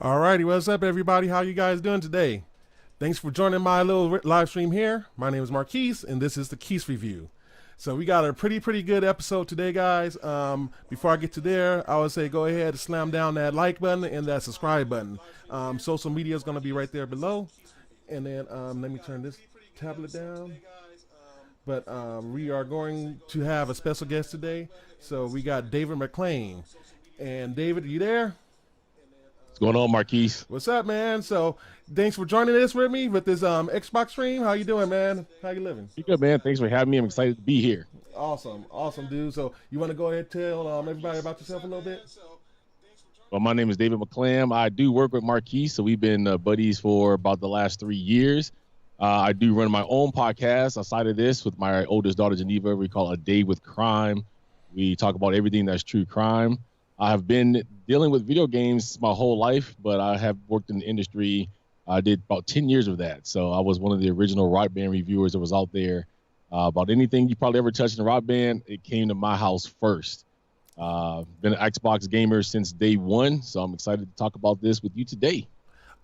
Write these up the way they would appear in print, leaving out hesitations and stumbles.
Alrighty, what's up, everybody? How you guys doing today? Thanks for joining my little live stream here. My name is Keyse, and this is the Keyse Review. So we got a pretty good episode today, guys. Before I get to there, I would say go ahead and slam down that like button and that subscribe button. Social media is going to be right there below. And then let me turn this tablet down. But we are going to have a special guest today. So we got David McClam. And David, are you there? What's going on, Marquise? What's up, man? So thanks for joining us with me with this Xbox stream. How you doing, man? How you living? You good, man? Thanks for having me. I'm excited to be here. Awesome, dude. So you want to go ahead and tell everybody about yourself a little bit? Well, my name is David McClam. I do work with Marquise, so we've been buddies for about the last 3 years. I do run my own podcast outside of this with my oldest daughter, Geneva. We call it A Day with Crime. We talk about everything that's true crime. I have been dealing with video games my whole life, but I have worked in the industry. I did about 10 years of that. So I was one of the original Rock Band reviewers that was out there. About anything you probably ever touched in a Rock Band, it came to my house first. Been an Xbox gamer since day one, so I'm excited to talk about this with you today.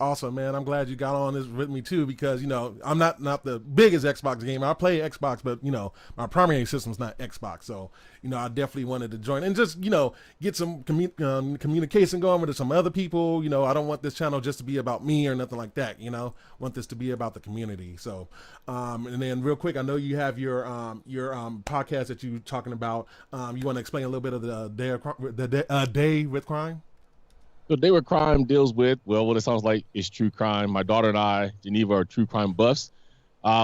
Awesome, man. I'm glad you got on this with me too, because I'm not the biggest Xbox gamer. I play Xbox, but my primary system's not Xbox, so I definitely wanted to join and just get some communication going with some other people. I don't want this channel just to be about me or nothing like that. I want this to be about the community. So, and then real quick, I know you have your podcast that you're talking about. You want to explain a little bit of the day with crime? So Day with Crime deals with, well, what it sounds like is true crime. My daughter and I, Geneva, are true crime buffs.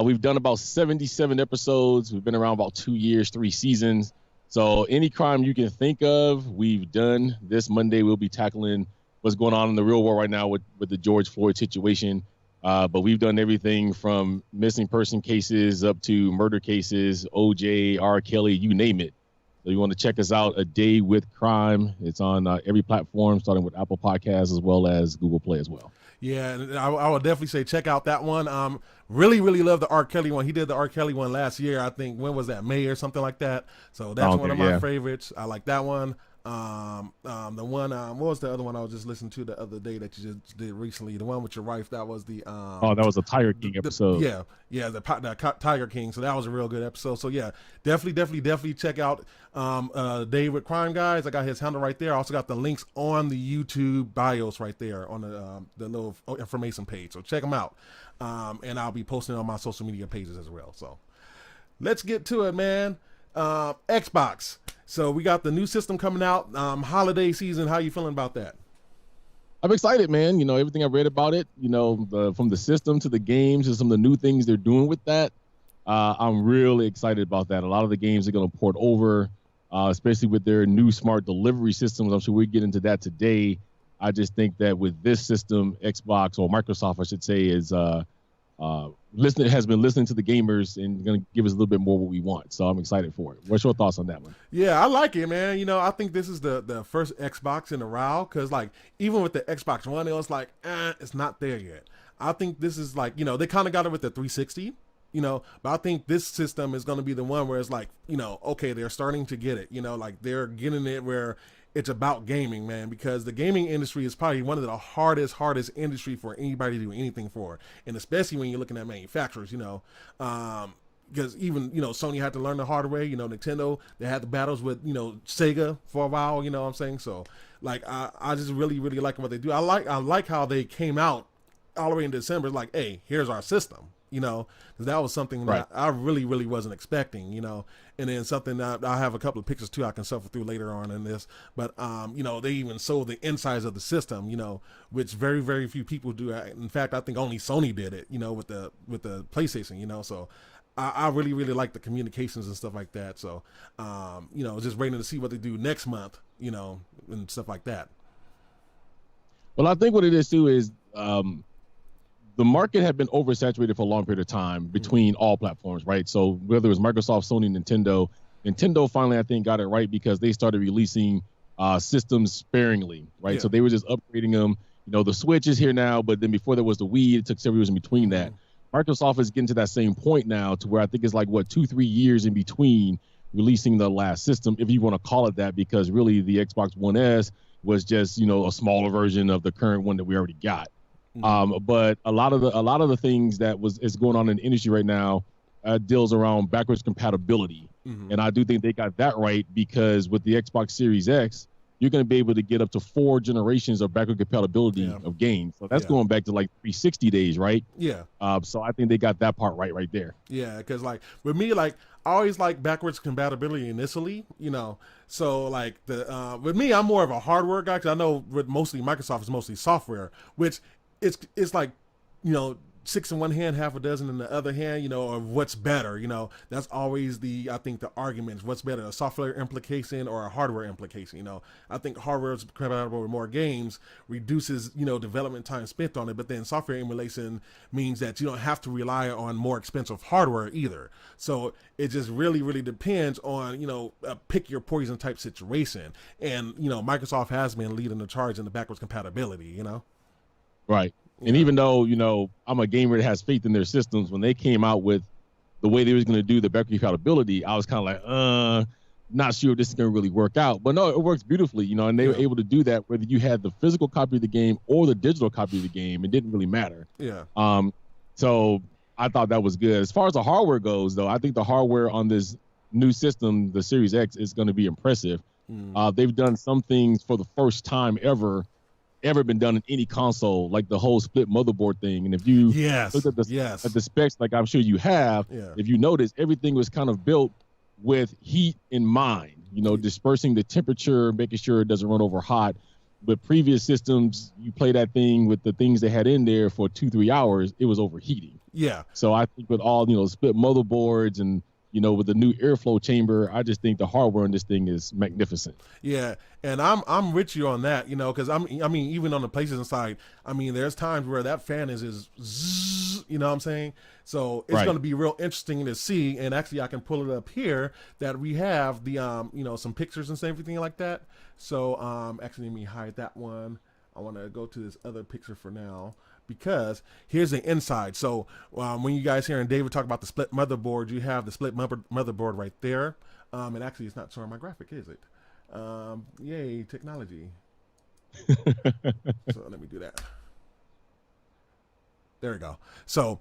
We've done about 77 episodes. We've been around about 2 years, 3 seasons. So any crime you can think of, we've done. This Monday, we'll be tackling what's going on in the real world right now with the George Floyd situation. But we've done everything from missing person cases up to murder cases, OJ, R. Kelly, you name it. So you want to check us out, A Day with Crime. It's on every platform, starting with Apple Podcasts as well as Google Play as well. Yeah, and I would definitely say check out that one. Really love the R. Kelly one. He did the R. Kelly one last year. I think, when was that? May or something like that. So that's one of my favorites. I like that one. The one, what was the other one I was just listening to the other day that you just did recently? The one with your wife. That was the that was a Tiger King episode. The Tiger King. So that was a real good episode. So yeah, definitely check out Day with Crime, guys. I got his handle right there. I also got the links on the YouTube bios right there on the little information page. So check them out. And I'll be posting on my social media pages as well. So let's get to it, man. Xbox. So we got the new system coming out, holiday season. How you feeling about that? I'm excited, man. Everything I've read about it, from the system to the games to some of the new things they're doing with that. I'm really excited about that. A lot of the games are going to port over, especially with their new smart delivery systems. I'm sure we get into that today. I just think that with this system, Xbox, or Microsoft, I should say, is has been listening to the gamers and going to give us a little bit more what we want. So I'm excited for it. What's your thoughts on that one? Yeah, I like it, man. I think this is the first Xbox in a while, because even with the Xbox One, it was it's not there yet. I think this is they kind of got it with the 360, but I think this system is going to be the one where it's okay, they're starting to get it, they're getting it where it's about gaming, man, because the gaming industry is probably one of the hardest industry for anybody to do anything for. And especially when you're looking at manufacturers, because even, Sony had to learn the hard way, Nintendo, they had the battles with, Sega for a while, you know what I'm saying? So I just really like what they do. I like how they came out all the way in December, hey, here's our system. Because that was something that I really wasn't expecting, and then something that I have a couple of pictures too I can suffer through later on in this, but they even sold the insides of the system, which very few people do. In fact, I think only Sony did it, with the PlayStation, so I really like the communications and stuff like that. So just waiting to see what they do next month, and stuff like that. Well, I think what it is too is the market had been oversaturated for a long period of time between all platforms, right? So whether it was Microsoft, Sony, Nintendo finally, I think, got it right because they started releasing systems sparingly, right? Yeah. So they were just upgrading them. The Switch is here now, but then before there was the Wii, it took several years in between that. Microsoft is getting to that same point now to where I think it's 2-3 years in between releasing the last system, if you want to call it that, because really the Xbox One S was just, a smaller version of the current one that we already got. Mm-hmm. But a lot of the things that is going on in the industry right now deals around backwards compatibility. Mm-hmm. And I do think they got that right, because with the Xbox Series X, you're going to be able to get up to 4 generations of backward compatibility of games. So that's going back to like 360 days, right? Yeah. So I think they got that part right there. Yeah, because like with me, like I always like backwards compatibility initially, So like with me, I'm more of a hardware guy, because I know with mostly Microsoft is mostly software, which it's like 6 in one hand, half a dozen in the other hand, of what's better. That's always I think the argument is what's better, a software implication or a hardware implication. I think hardware is compatible with more games, reduces, development time spent on it, but then software emulation means that you don't have to rely on more expensive hardware either. So it just really, really depends on, a pick your poison type situation. And, Microsoft has been leading the charge in the backwards compatibility, Right. And even though, I'm a gamer that has faith in their systems, when they came out with the way they was going to do the backward compatibility, I was kind of like, not sure if this is going to really work out. But no, it works beautifully, and they were able to do that whether you had the physical copy of the game or the digital copy of the game. It didn't really matter. Yeah. So I thought that was good. As far as the hardware goes, though, I think the hardware on this new system, the Series X, is going to be impressive. They've done some things for the first time ever been done in any console, like the whole split motherboard thing. And if you look at the specs, like I'm sure you have, if you notice, everything was kind of built with heat in mind, dispersing the temperature, making sure it doesn't run over hot. But previous systems, you play that thing with the things they had in there for 2-3 hours, it was overheating. Yeah. So I think with all, split motherboards and, with the new airflow chamber, I just think the hardware on this thing is magnificent. Yeah, and I'm with you on that, because even on the PlayStation side, there's times where that fan is zzz, what I'm saying? So it's going to be real interesting to see, and actually I can pull it up here that we have the some pictures and everything like that. So actually let me hide that one. I want to go to this other picture for now, because here's the inside. So when you guys hearing David talk about the split motherboard, you have the split motherboard right there. And actually it's not showing my graphic, is it? Yay, technology. So let me do that. There we go. So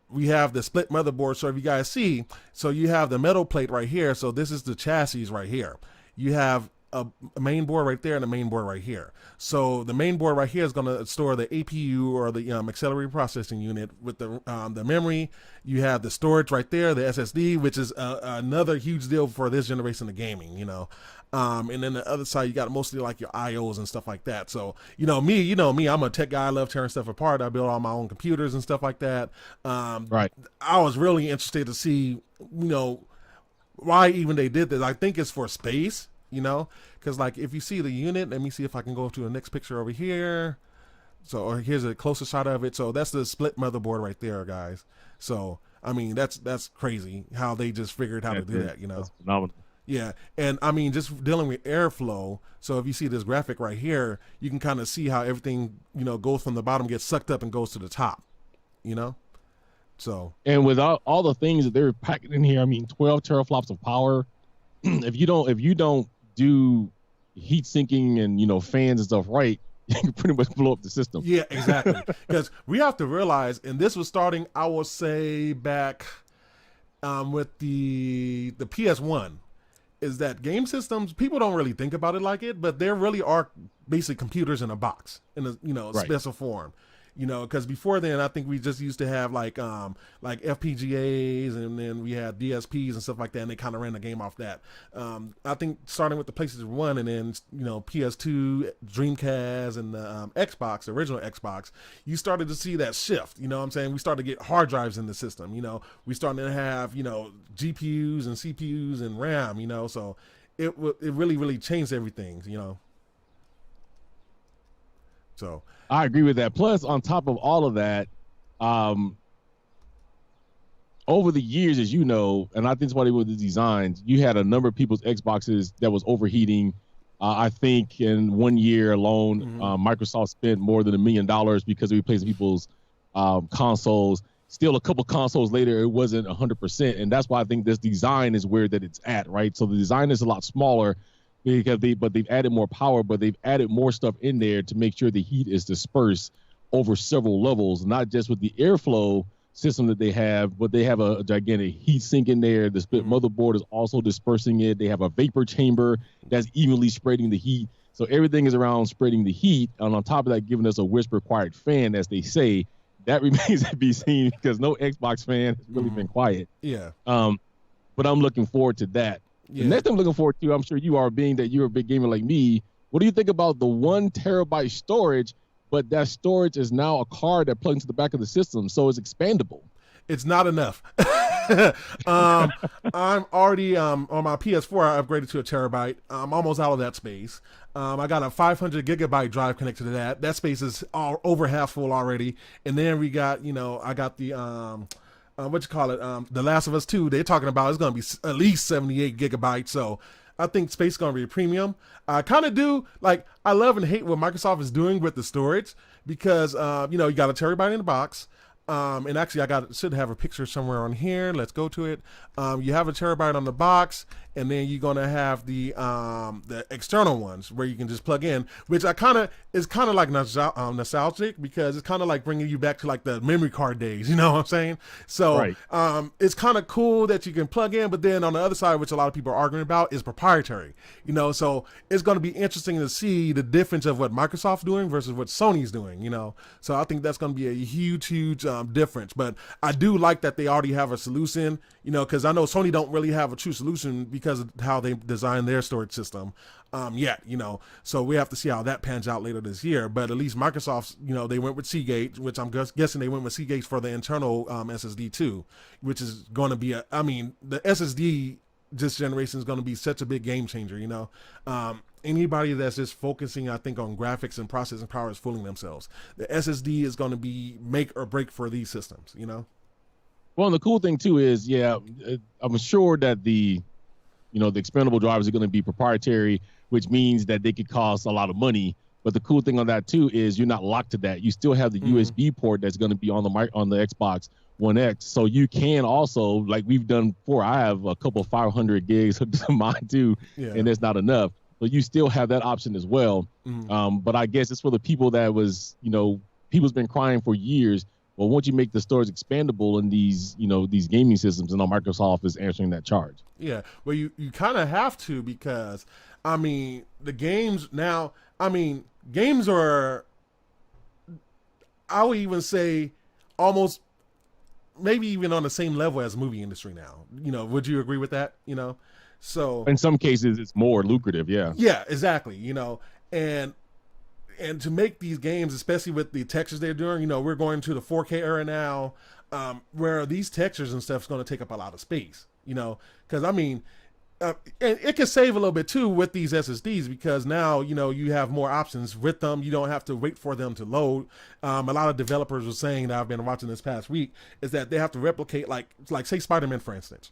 we have the split motherboard. So if you guys see, so you have the metal plate right here. So this is the chassis right here. You have a main board right there and a main board right here. So the main board right here is going to store the APU, or the accelerated processing unit, with the memory. You have the storage right there, the SSD, which is another huge deal for this generation of gaming, and then the other side, you got mostly like your IOs and stuff like that. So, me, I'm a tech guy. I love tearing stuff apart. I build all my own computers and stuff like that. Right. I was really interested to see, why even they did this. I think it's for space. Because like if you see the unit, let me see if I can go to the next picture over here. So, or here's a closer shot of it. So that's the split motherboard right there, guys. So that's crazy how they just figured how to do that. That's phenomenal. Yeah, and just dealing with airflow. So if you see this graphic right here, you can kind of see how everything goes from the bottom, gets sucked up, and goes to the top. So, and with all the things that they're packing in here, 12 teraflops of power. If you don't do heat sinking and fans and stuff right, you can pretty much blow up the system. Yeah, exactly. Because we have to realize, and this was starting, I will say, back with the PS1, is that game systems, people don't really think about it like it, but there really are basic computers in a box, in a special form. Because before then, I think we just used to have like FPGAs, and then we had DSPs and stuff like that, and they kind of ran the game off that. I think starting with the PlayStation 1 and then PS2, Dreamcast, and the Xbox, the original Xbox, you started to see that shift. We started to get hard drives in the system. We started to have GPUs and CPUs and RAM. So it really, really changed everything. So I agree with that. Plus, on top of all of that, over the years, as you know, and I think it's why they were the designs, you had a number of people's Xboxes that was overheating. I think in 1 year alone, Microsoft spent more than $1 million because they replaced people's consoles. Still, a couple consoles later, it wasn't 100%, and that's why I think this design is where that it's at, right? So the design is a lot smaller, but they've added more power, but they've added more stuff in there to make sure the heat is dispersed over several levels, not just with the airflow system that they have, but they have a gigantic heat sink in there. The split motherboard is also dispersing it. They have a vapor chamber that's evenly spreading the heat. So everything is around spreading the heat, and on top of that, giving us a whisper-quiet fan, as they say. That remains to be seen because no Xbox fan has really been quiet. Yeah. But I'm looking forward to that. Yeah. The next thing I'm looking forward to, I'm sure you are, being that you're a big gamer like me, what do you think about the 1 terabyte storage, but that storage is now a card that plugs into the back of the system, so it's expandable? It's not enough. I'm already on my PS4. I upgraded to a terabyte. I'm almost out of that space. I got a 500 gigabyte drive connected to that. That space is all over half full already. And then we got, I got the The Last of Us 2. They're talking about it's going to be at least 78 gigabytes. So I think space is going to be a premium. I kind of do I love and hate what Microsoft is doing with the storage because you got a terabyte in the box. And actually, should have a picture somewhere on here. Let's go to it. You have a terabyte on the box, and then you're gonna have the external ones where you can just plug in, which is kind of like nostalgic because it's kind of like bringing you back to like the memory card days. You know what I'm saying? So right. it's kind of cool that you can plug in, but then on the other side, which a lot of people are arguing about, is proprietary. So it's going to be interesting to see the difference of what Microsoft's doing versus what Sony's doing. So I think that's going to be a huge difference. But I do like that they already have a solution, because I know Sony don't really have a true solution because of how they design their storage system yet, so we have to see how that pans out later this year. But at least Microsoft's, they went with Seagate, which I'm guessing they went with Seagate for the internal SSD too, which is going to be the SSD this generation is going to be such a big game changer. Anybody that's just focusing, I think, on graphics and processing power is fooling themselves. The SSD is going to be make or break for these systems. Well, and the cool thing too is, I'm sure that the expandable drivers are going to be proprietary, which means that they could cost a lot of money. But the cool thing on that too is you're not locked to that. You still have the USB port that's going to be on the Xbox One X, so you can also, like we've done before. I have a couple 500 gigs hooked to mine too, and that's not enough. So you still have that option as well. But I guess it's for the people that was, people's been crying for years. Well, once you make the storage expandable in these gaming systems, and Microsoft is answering that charge. Yeah, well, you kind of have to because, the games now, games are, I would even say, almost maybe even on the same level as the movie industry now. Would you agree with that? So in some cases it's more lucrative. Yeah, exactly. And to make these games, especially with the textures they're doing, we're going to the 4K era now, where these textures and stuff is going to take up a lot of space, because and it can save a little bit too with these SSDs because now, you have more options with them. You don't have to wait for them to load. A lot of developers are saying that I've been watching this past week is that they have to replicate like say Spider-Man, for instance.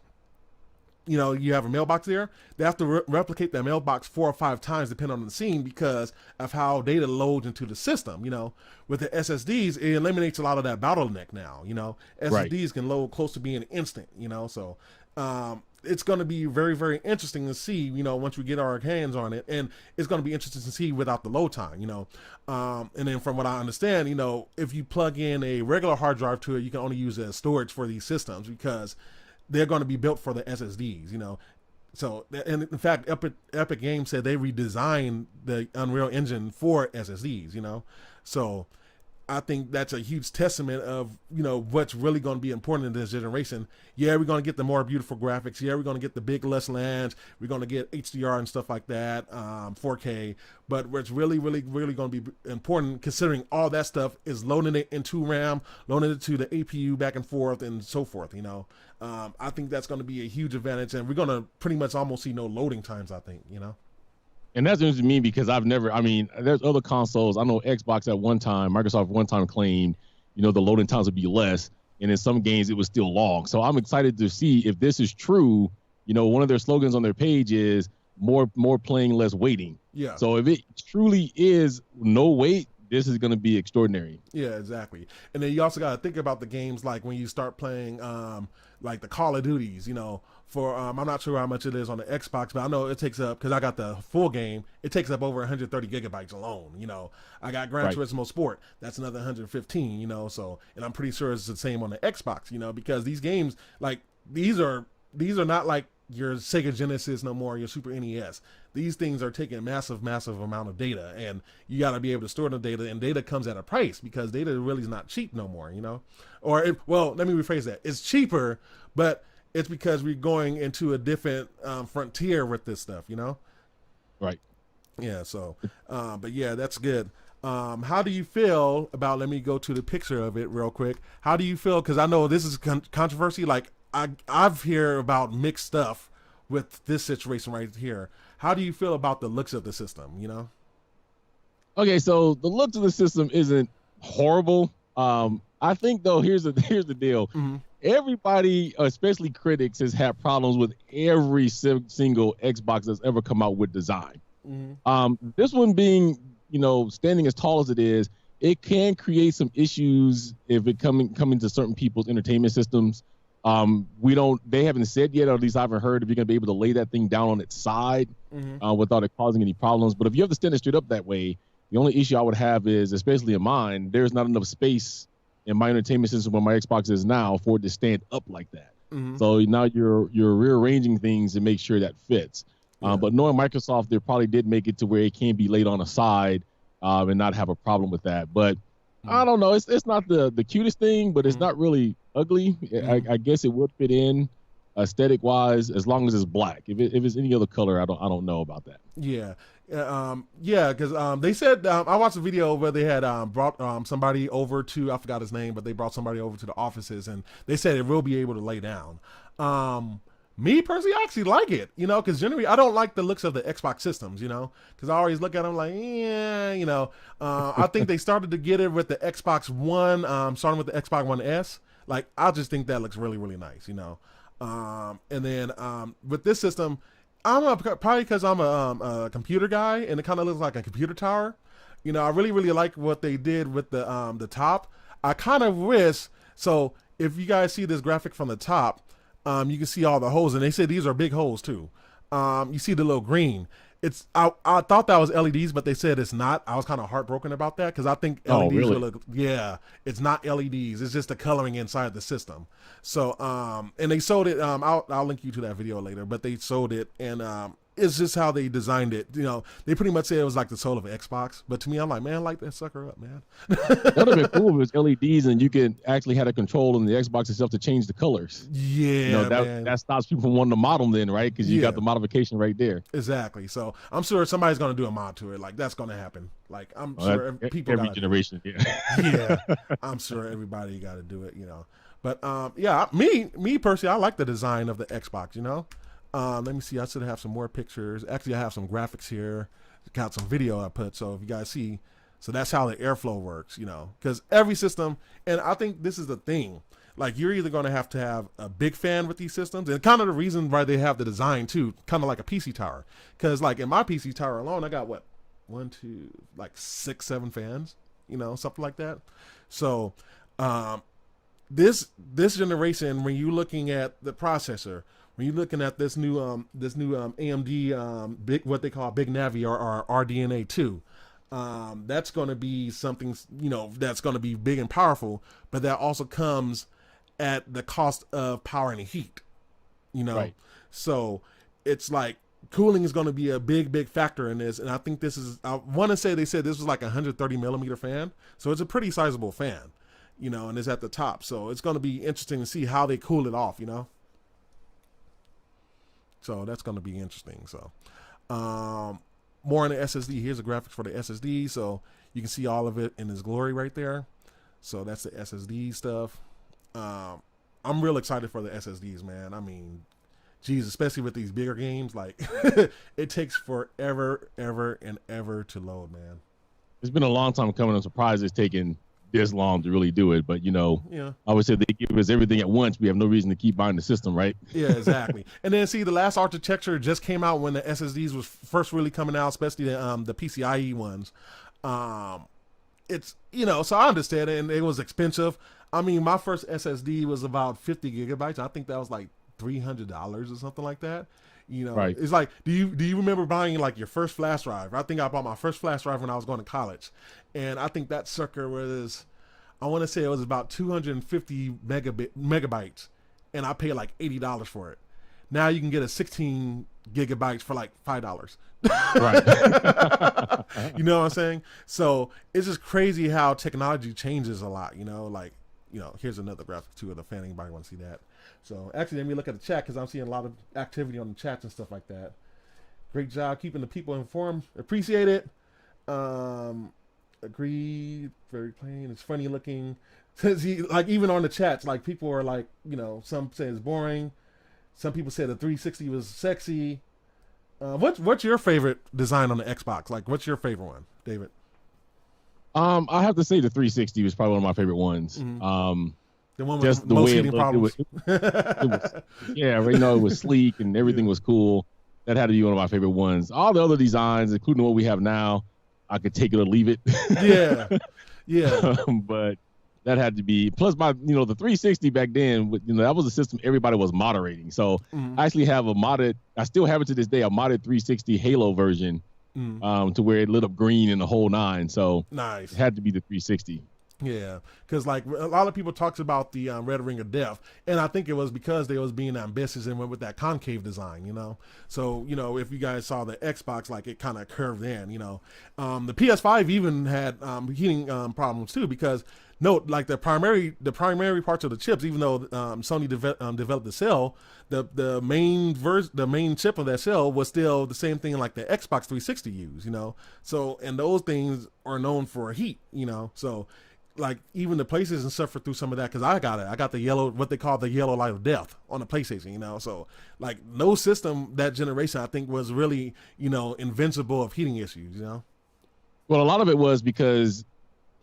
You have a mailbox there. They have to replicate that mailbox 4 or 5 times depending on the scene because of how data loads into the system. With the SSDs, it eliminates a lot of that bottleneck now. SSDs can load close to being instant. So it's going to be very, very interesting to see, once we get our hands on it. And it's going to be interesting to see without the load time, and then from what I understand, if you plug in a regular hard drive to it, you can only use it as storage for these systems because they're going to be built for the SSDs, So, and in fact, Epic Games said they redesigned the Unreal Engine for SSDs, So I think that's a huge testament of, what's really going to be important in this generation. Yeah, we're going to get the more beautiful graphics. Yeah, we're going to get the big less lands. We're going to get HDR and stuff like that, 4K. But what's really, really, really going to be important, considering all that stuff, is loading it into RAM, loading it to the APU back and forth and so forth, I think that's going to be a huge advantage. And we're going to pretty much almost see no loading times, I think, And that's interesting to me because there's other consoles. I know Xbox at one time, Microsoft one time claimed, the loading times would be less. And in some games, it was still long. So I'm excited to see if this is true. One of their slogans on their page is more playing, less waiting. Yeah. So if it truly is no wait, this is going to be extraordinary. Yeah, exactly. And then you also got to think about the games like when you start playing like the Call of Duties, for I'm not sure how much it is on the Xbox, but I know it takes up, because I got the full game, it takes up over 130 gigabytes alone. I got Gran Turismo Sport, that's another 115. So, and I'm pretty sure it's the same on the Xbox, because these games, like, these are not like your Sega Genesis no more, your Super NES. These things are taking massive amount of data, and you got to be able to store the data, and data comes at a price, because data really is not cheap no more. Well, let me rephrase that. It's cheaper, but it's because we're going into a different frontier with this stuff, Right. Yeah. So, but yeah, that's good. How do you feel about? Let me go to the picture of it real quick. How do you feel? Because I know this is controversy. Like I've heard about mixed stuff with this situation right here. How do you feel about the looks of the system? Okay, so the looks of the system isn't horrible. I think though, here's the deal. Mm-hmm. Everybody, especially critics, has had problems with every single Xbox that's ever come out with design. Mm-hmm. This one being, standing as tall as it is, it can create some issues if it coming to certain people's entertainment systems. They haven't said yet, or at least I haven't heard, if you're gonna be able to lay that thing down on its side without it causing any problems. But if you have to stand it straight up that way, the only issue I would have is, especially in mine, there's not enough space in my entertainment system where my Xbox is now for it to stand up like that. Mm-hmm. So now you're rearranging things to make sure that fits. Yeah. But knowing Microsoft, they probably did make it to where it can be laid on a side and not have a problem with that. But I don't know. It's not the cutest thing, but it's not really ugly. I guess it would fit in aesthetic wise, as long as it's black. If it's any other color, I don't know about that. Yeah. Because they said, I watched a video where they had brought somebody over to, I forgot his name, but they brought somebody over to the offices, and they said it will be able to lay down. Me personally, I actually like it, because generally I don't like the looks of the Xbox systems, because I always look at them like, yeah, I think they started to get it with the Xbox One, starting with the Xbox One S. Like, I just think that looks really, really nice, and then with this system, probably because I'm a computer guy, and it kind of looks like a computer tower. I really, really like what they did with the top. I kind of wish, so if you guys see this graphic from the top, you can see all the holes, and they say these are big holes too. You see the little green. I thought that was LEDs, but they said it's not. I was kind of heartbroken about that, because I think LEDs will look, it's not LEDs. It's just the coloring inside the system. So, and they sold it. I'll link you to that video later, but they sold it, and it's just how they designed it. They pretty much said it was like the soul of Xbox. But to me, I'm like, man, light that sucker up, man. That would have been cool if it was LEDs and you could actually have a control on the Xbox itself to change the colors. Yeah, that stops people from wanting to mod them then, right? Because you got the modification right there. Exactly. So I'm sure somebody's going to do a mod to it. Like, that's going to happen. Like, I'm sure people every generation. Yeah, I'm sure everybody got to do it. But me personally, I like the design of the Xbox. Let me see. I should have some more pictures. Actually, I have some graphics here. Got some video I put. So if you guys see, so that's how the airflow works, because every system, and I think this is the thing, like, you're either going to have a big fan with these systems, and kind of the reason why they have the design too, kind of like a PC tower. Because like in my PC tower alone, I got 6, 7 fans, something like that. So this generation, when you're looking at the processor, when you're looking at this new AMD big, what they call Big Navi or RDNA 2, that's going to be something, that's going to be big and powerful, but that also comes at the cost of power and heat, Right. So it's like cooling is going to be a big factor in this, and I think this is, I want to say they said this was like a 130 millimeter fan, so it's a pretty sizable fan, and it's at the top, so it's going to be interesting to see how they cool it off, So that's going to be interesting. So more on the SSD. Here's the graphics for the SSD. So you can see all of it in its glory right there. So that's the SSD stuff. I'm real excited for the SSDs, man. I mean, geez, especially with these bigger games, like it takes forever, ever, and ever to load, man. It's been a long time coming. I'm surprised it's taken this long to really do it, but I would say they give us everything at once. We have no reason to keep buying the system, right? Yeah, exactly. And then see, the last architecture just came out when the SSDs was first really coming out, especially the PCIe ones. It's so I understand it, and it was expensive. I mean, my first SSD was about 50 gigabytes. I think that was like $300 or something like that. You know, Right. it's like, do you remember buying like your first flash drive? I think I bought my first flash drive when I was going to college, and I think that sucker was, I want to say it was about 250 megabytes, and I paid like $80 for it. Now you can get a 16 gigabytes for like $5. Right. You know what I'm saying? So it's just crazy how technology changes a lot. You know, like, here's another graphic too of the fan. Anybody want to see that? So actually, let me look at the chat because I'm seeing a lot of activity on the chats and stuff like that. Great job keeping the people informed. Appreciate it. Agreed. Very plain. It's funny looking. Like even on the chats, like people are like, some say it's boring. Some people said the 360 was sexy. What's your favorite design on the Xbox? Like, what's your favorite one, David? I have to say the 360 was probably one of my favorite ones. Mm-hmm. The one with just the most heating problems. Yeah, right. It was sleek and everything was cool. That had to be one of my favorite ones. All the other designs, including what we have now, I could take it or leave it. Yeah. But that had to be. Plus, the 360 back then, that was a system everybody was moderating. So I actually have I still have it to this day, a modded 360 Halo version, to where it lit up green in the whole nine. So nice. It had to be the 360. Yeah, because like a lot of people talks about the Red Ring of Death, and I think it was because they was being ambitious and went with that concave design, So if you guys saw the Xbox, like it kind of curved in, the PS5 even had heating problems too because like the primary parts of the chips, even though Sony developed the cell, the main chip of that cell was still the same thing like the Xbox 360 used, So and those things are known for heat, so. Like even the PlayStation suffered through some of that because I got the yellow, what they call the yellow light of death on the PlayStation, so like no system that generation I think was really, invincible of heating issues, Well, a lot of it was because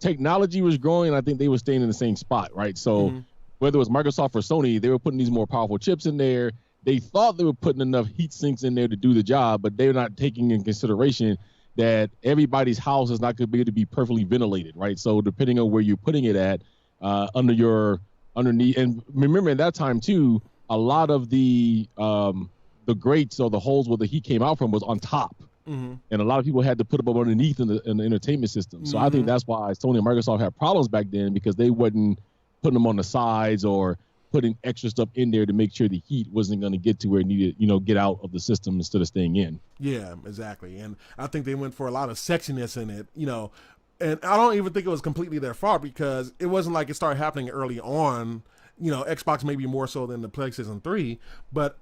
technology was growing and I think they were staying in the same spot, right? So whether it was Microsoft or Sony, they were putting these more powerful chips in there. They thought they were putting enough heat sinks in there to do the job, but they're not taking in consideration that everybody's house is not going to be able to be perfectly ventilated, right? So depending on where you're putting it at, underneath, and remember at that time too, a lot of the grates or the holes where the heat came out from was on top, and a lot of people had to put them up underneath in the entertainment system. So I think that's why Sony and Microsoft had problems back then because they wasn't putting them on the sides or putting extra stuff in there to make sure the heat wasn't going to get to where it needed, get out of the system instead of staying in. Yeah, exactly. And I think they went for a lot of sexiness in it, and I don't even think it was completely their fault because it wasn't like it started happening early on, Xbox maybe more so than the PlayStation 3, but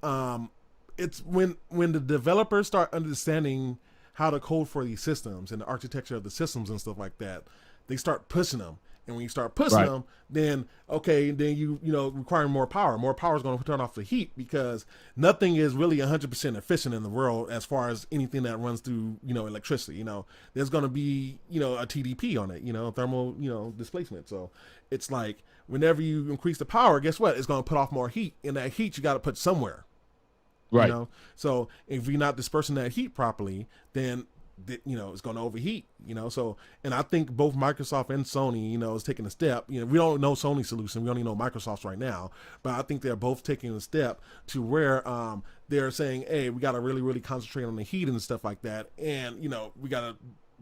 it's when the developers start understanding how to code for these systems and the architecture of the systems and stuff like that, they start pushing them. And when you start pushing them, then you require more power. More power is going to turn off the heat because nothing is really 100% efficient in the world as far as anything that runs through electricity. There's going to be a TDP on it, thermal displacement. So it's like whenever you increase the power, guess what? It's going to put off more heat, and that heat you got to put somewhere. Right. So if you're not dispersing that heat properly, then it's going to overheat, so, and I think both Microsoft and Sony, is taking a step, we don't know Sony's solution. We only know Microsoft's right now, but I think they're both taking a step to where, they're saying, hey, we got to really, really concentrate on the heat and stuff like that. And, we got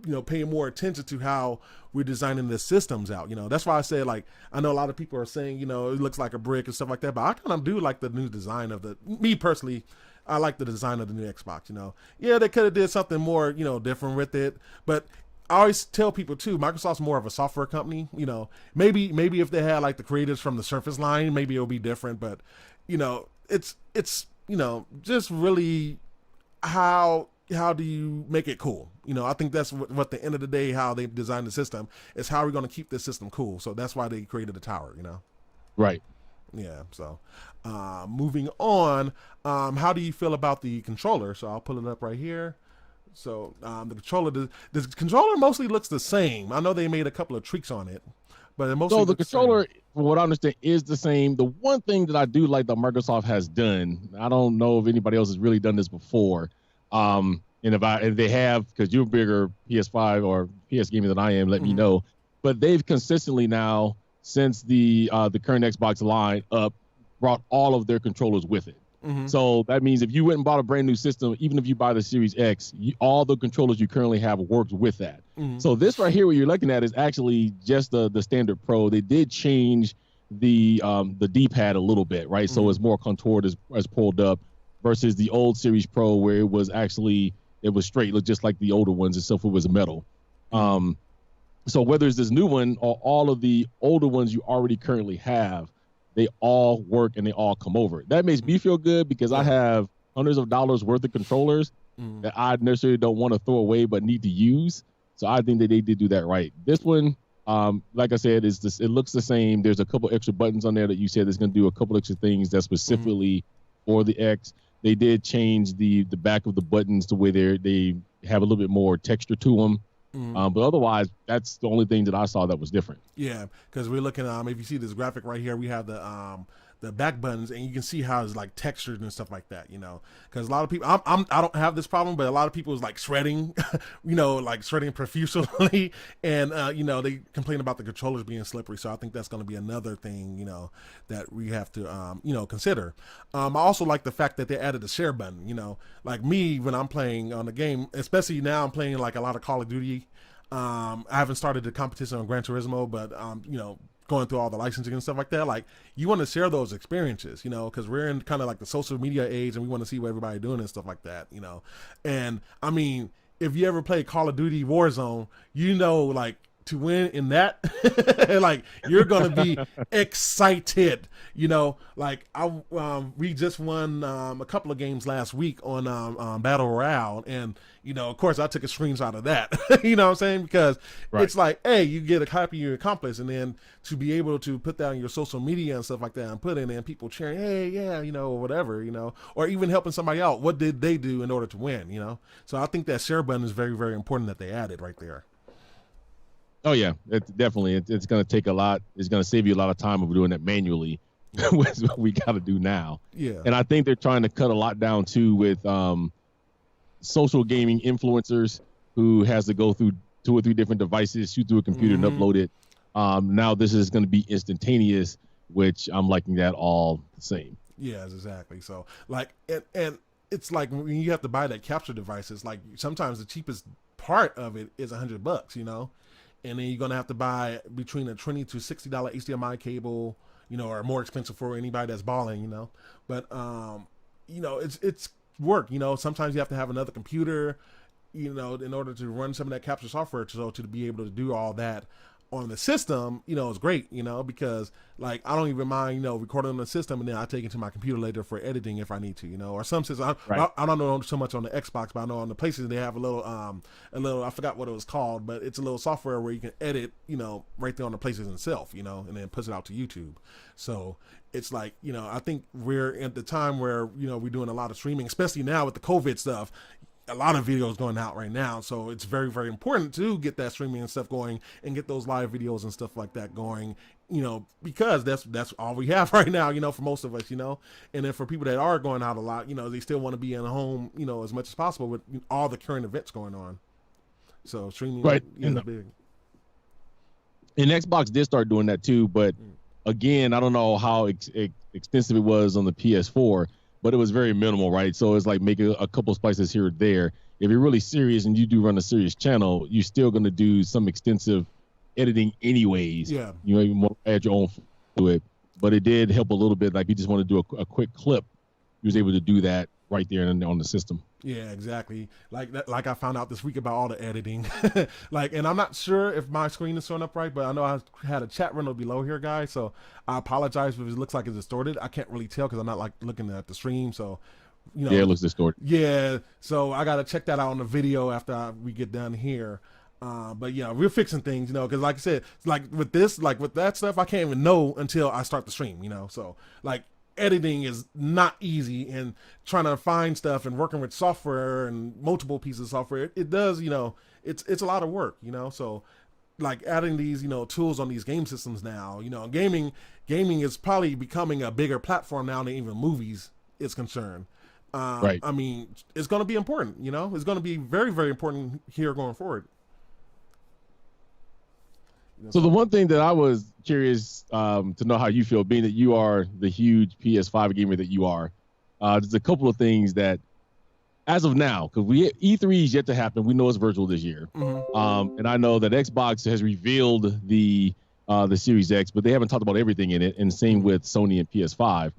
to, pay more attention to how we're designing the systems out. That's why I said, like, I know a lot of people are saying, it looks like a brick and stuff like that, but I kind of do like the new design of me personally, I like the design of the new Xbox, Yeah, they could have did something more, different with it. But I always tell people too, Microsoft's more of a software company, Maybe if they had like the creatives from the Surface line, maybe it'll be different. But, it's just really how do you make it cool? I think that's what at the end of the day, how they designed the system is how we're going to keep this system cool. So that's why they created the tower, Right. Yeah. So, moving on, how do you feel about the controller? So I'll pull it up right here. So, the controller mostly looks the same. I know they made a couple of tweaks on it, but it mostly the controller, from what I understand, is the same. The one thing that I do like that Microsoft has done, I don't know if anybody else has really done this before. And if they have, because you're a bigger PS5 or PS gamer than I am, let me know. But they've consistently now since the current Xbox line up brought all of their controllers with it. Mm-hmm. So that means if you went and bought a brand new system, even if you buy the Series X, all the controllers you currently have works with that. Mm-hmm. So this right here, what you're looking at, is actually just the standard Pro. They did change the D-pad a little bit, right? Mm-hmm. So it's more contoured as pulled up versus the old Series Pro where it was straight, looked just like the older ones, except for it was metal. Mm-hmm. So whether it's this new one or all of the older ones you already currently have, they all work and they all come over. That makes me feel good because I have hundreds of dollars worth of controllers that I necessarily don't want to throw away but need to use. So I think that they did do that right. This one, like I said, it looks the same. There's a couple extra buttons on there that you said it's going to do a couple extra things that's specifically for the X. They did change the back of the buttons to where they have a little bit more texture to them. But otherwise, that's the only thing that I saw that was different. Yeah, because we're looking if you see this graphic right here, we have the back buttons, and you can see how it's like textured and stuff like that. Because a lot of people, I don't have this problem, but a lot of people is like shredding, like shredding profusely, and they complain about the controllers being slippery. So I think that's going to be another thing, that we have to consider. I also like the fact that they added the share button. Like me when I'm playing on the game, especially now I'm playing like a lot of Call of Duty. I haven't started the competition on Gran Turismo, but going through all the licensing and stuff like that, like you want to share those experiences, because we're in kind of like the social media age and we want to see what everybody's doing and stuff like that, and I mean, if you ever play Call of Duty Warzone, like to win in that, like you're gonna be excited, like we just won a couple of games last week on Battle Royale, and of course I took a screenshot of that. You know what I'm saying? Because It's like, hey, you get a copy of your accomplice, and then to be able to put that on your social media and stuff like that, and put in and people cheering, hey, yeah, or whatever, or even helping somebody out. What did they do in order to win? So I think that share button is very, very important that they added right there. Oh yeah, it's definitely. It's going to take a lot. It's going to save you a lot of time of doing that manually, which is what we got to do now. Yeah. And I think they're trying to cut a lot down too with social gaming influencers who has to go through 2 or 3 different devices, shoot through a computer and upload it. Now this is going to be instantaneous, which I'm liking that all the same. Yes, exactly. So like, and it's like when you have to buy that capture device, it's like sometimes the cheapest part of it is $100, and then you're going to have to buy between a $20 to $60 HDMI cable, or more expensive for anybody that's balling, but, it's work, sometimes you have to have another computer, in order to run some of that capture software. So to be able to do all that on the system, is great, because like I don't even mind, recording on the system and then I take it to my computer later for editing if I need to, or some systems. I don't know so much on the Xbox, but I know on the PlayStation they have a little, I forgot what it was called, but it's a little software where you can edit, right there on the PlayStation itself, and then puts it out to YouTube. So it's like, I think we're at the time where, we're doing a lot of streaming, especially now with the COVID stuff. A lot of videos going out right now, so it's very, very important to get that streaming and stuff going and get those live videos and stuff like that going, because that's all we have right now, for most of us, and then for people that are going out a lot, they still want to be in home, as much as possible with all the current events going on. So streaming, right, is big. And Xbox did start doing that too, but again, I don't know how extensive it was on the PS4. But it was very minimal, right? So it's like making a couple splices here or there. If you're really serious and you do run a serious channel, you're still going to do some extensive editing anyways. Yeah. You want to add your own to it. But it did help a little bit. Like you just want to do a quick clip. You was able to do that right there on the system. Yeah, exactly. Like I found out this week about all the editing. And I'm not sure if my screen is showing up right, but I know I had a chat window below here, guys. So I apologize if it looks like it's distorted. I can't really tell because I'm not like looking at the stream. So, yeah, it looks distorted. Yeah. So I got to check that out on the video after we get done here. But yeah, we're fixing things, because like I said, like with that stuff, I can't even know until I start the stream, So like, editing is not easy, and trying to find stuff and working with software and multiple pieces of software, it does, it's a lot of work, so like adding these, tools on these game systems now, gaming is probably becoming a bigger platform now than even movies is concerned. Right. I mean, it's going to be important, it's going to be very, very important here going forward. So the one thing that I was curious to know how you feel, being that you are the huge PS5 gamer that you are, there's a couple of things that, as of now, because E3 is yet to happen. We know it's virtual this year, and I know that Xbox has revealed the Series X, but they haven't talked about everything in it. And same with Sony and PS5.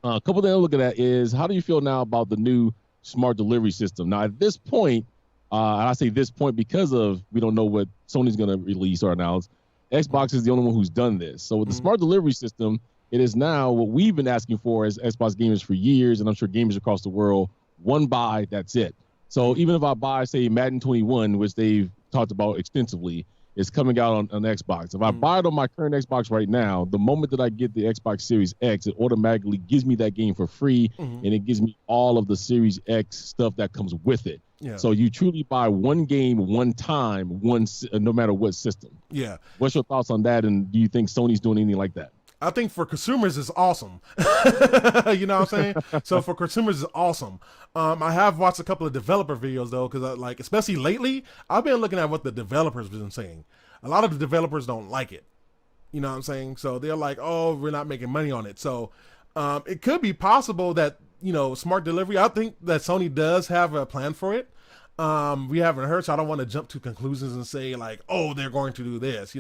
A couple of things I'm looking at is, how do you feel now about the new smart delivery system? Now, at this point, and I say this point because of we don't know what Sony's going to release or announce. Xbox is the only one who's done this. So with the smart delivery system, it is now what we've been asking for as Xbox gamers for years, and I'm sure gamers across the world. One buy, that's it. So even if I buy, say, Madden 21, which they've talked about extensively, is coming out on Xbox. If I buy it on my current Xbox right now, the moment that I get the Xbox Series X, it automatically gives me that game for free, and it gives me all of the Series X stuff that comes with it. Yeah. So you truly buy one game, one time, no matter what system. Yeah. What's your thoughts on that, and do you think Sony's doing anything like that? I think for consumers, it's awesome. You know what I'm saying? So for consumers, it's awesome. I have watched a couple of developer videos, though, because especially lately, I've been looking at what the developers have been saying. A lot of the developers don't like it. You know what I'm saying? So they're like, oh, we're not making money on it. So it could be possible that, smart delivery, I think that Sony does have a plan for it. We haven't heard, so I don't want to jump to conclusions and say, like, oh, they're going to do this,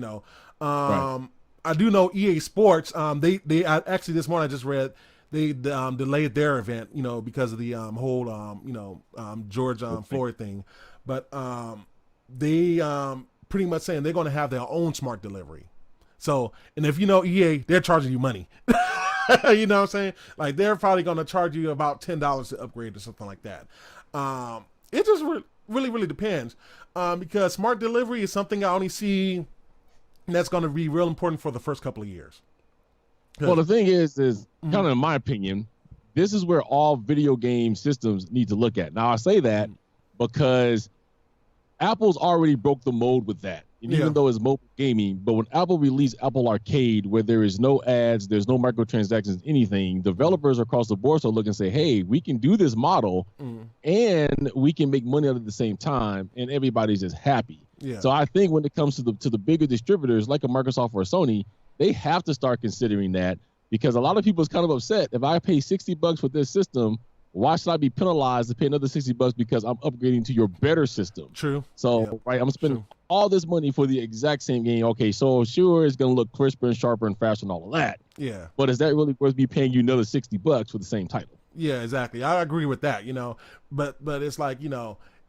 Right. I do know EA Sports. They actually this morning I just read they delayed their event, because of the whole George Floyd thing, but they pretty much saying they're going to have their own smart delivery. So, and if EA, they're charging you money. You know what I'm saying? Like they're probably going to charge you about $10 to upgrade or something like that. It just really depends, because smart delivery is something I only see. And that's going to be real important for the first couple of years. Well, the thing is kind of in my opinion, this is where all video game systems need to look at. Now, I say that because Apple's already broke the mold with that. And even though it's mobile gaming, but when Apple released Apple Arcade, where there is no ads, there's no microtransactions, anything, developers across the board start looking and say, hey, we can do this model and we can make money at the same time, and everybody's just happy. Yeah. So I think when it comes to the bigger distributors like a Microsoft or a Sony, they have to start considering that, because a lot of people is kind of upset. If I pay $60 for this system, why should I be penalized to pay another $60 because I'm upgrading to your better system? True. So right, I'm spending all this money for the exact same game. Okay, so sure, it's gonna look crisper and sharper and faster and all of that. Yeah. But is that really worth me paying you another $60 for the same title? Yeah, exactly. I agree with that. But it's like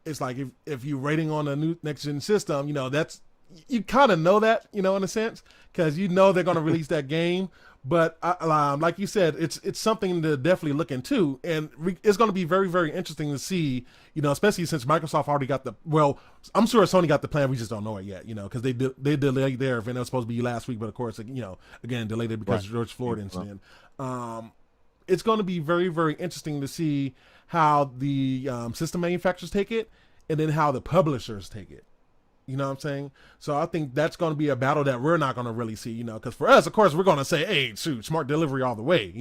it's like if you're rating on a new next gen system, that's you kind of know that, in a sense, because they're going to release that game. But like you said, it's something to definitely look into, and it's going to be very, very interesting to see, especially since Microsoft already got I'm sure Sony got the plan. We just don't know it yet, because they delayed their event. It was supposed to be last week, but of course, again, delayed it because of George Floyd incident. It's going to be very, very interesting to see how the system manufacturers take it, and then how the publishers take it. You know what I'm saying? So I think that's going to be a battle that we're not going to really see, because for us, of course, we're going to say, hey, shoot, smart delivery all the way,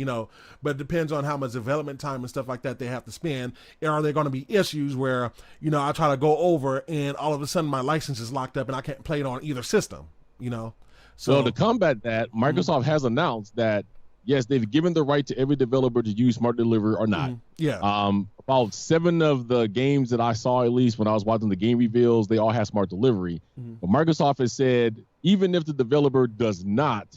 but it depends on how much development time and stuff like that they have to spend. And are there going to be issues where, I try to go over and all of a sudden my license is locked up and I can't play it on either system, So to combat that, Microsoft has announced that, yes, they've given the right to every developer to use smart delivery or not. Yeah. About 7 of the games that I saw, at least when I was watching the game reveals, they all have smart delivery. But Microsoft has said, even if the developer does not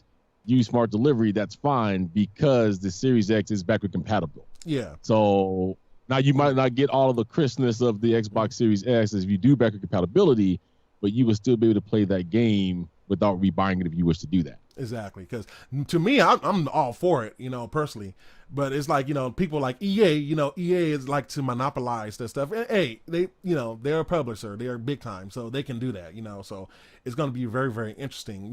use smart delivery, that's fine, because the Series X is backward compatible. Yeah. So now you might not get all of the crispness of the Xbox Series X as you do backward compatibility, but you will still be able to play that game without rebuying it if you wish to do that. Exactly, because to me, I'm all for it, personally. But it's like, people like EA, EA is like to monopolize that stuff. And, hey, they're a publisher, they're big time, so they can do that, So it's going to be very, very interesting,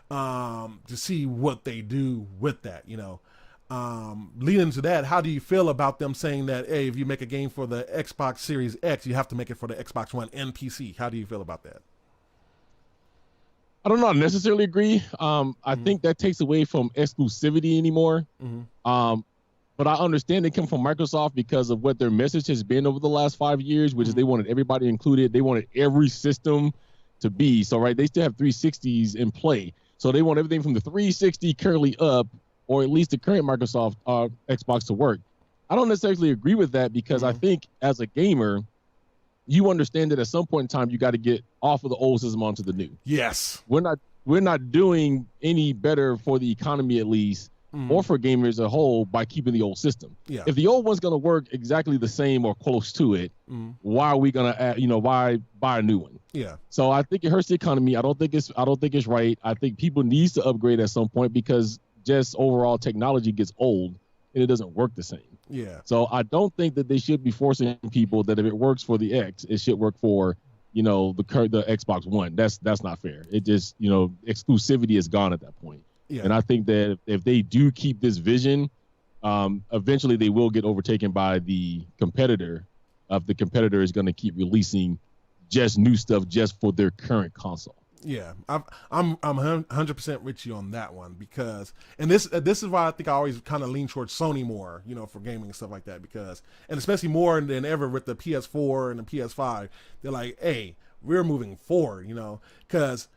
to see what they do with that, Leading to that, how do you feel about them saying that, hey, if you make a game for the Xbox Series X, you have to make it for the Xbox One and PC? How do you feel about that? I don't know. I necessarily agree. I think that takes away from exclusivity anymore. But I understand they come from Microsoft because of what their message has been over the last 5 years, which is they wanted everybody included. They wanted every system to be. So, right, they still have 360s in play. So they want everything from the 360 currently up, or at least the current Microsoft Xbox to work. I don't necessarily agree with that because I think as a gamer, you understand that at some point in time, you got to get off of the old system onto the new. Yes. We're not doing any better for the economy, at least, or for gamers as a whole, by keeping the old system. Yeah. If the old one's going to work exactly the same or close to it, why are we going to add, why buy a new one? Yeah. So I think it hurts the economy. I don't think it's right. I think people needs to upgrade at some point because just overall technology gets old and it doesn't work the same. Yeah. So I don't think that they should be forcing people that if it works for the X, it should work for, the Xbox One. That's not fair. It just, exclusivity is gone at that point. Yeah. And I think that if they do keep this vision, eventually they will get overtaken by the competitor. If the competitor is going to keep releasing just new stuff just for their current console. Yeah, I'm 100% with you on that one because, and this is why I think I always kind of lean towards Sony more, for gaming and stuff like that because, and especially more than ever with the PS4 and the PS5, they're like, hey, we're moving forward, because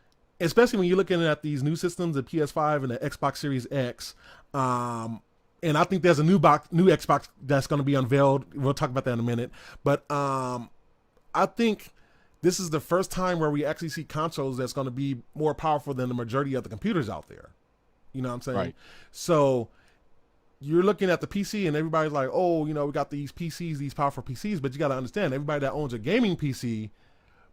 especially when you're looking at these new systems, the PS5 and the Xbox Series X, and I think there's a new Xbox that's going to be unveiled. We'll talk about that in a minute, but I think this is the first time where we actually see consoles that's going to be more powerful than the majority of the computers out there. You know what I'm saying? Right. So you're looking at the PC and everybody's like, oh, we got these PCs, these powerful PCs, but you got to understand everybody that owns a gaming PC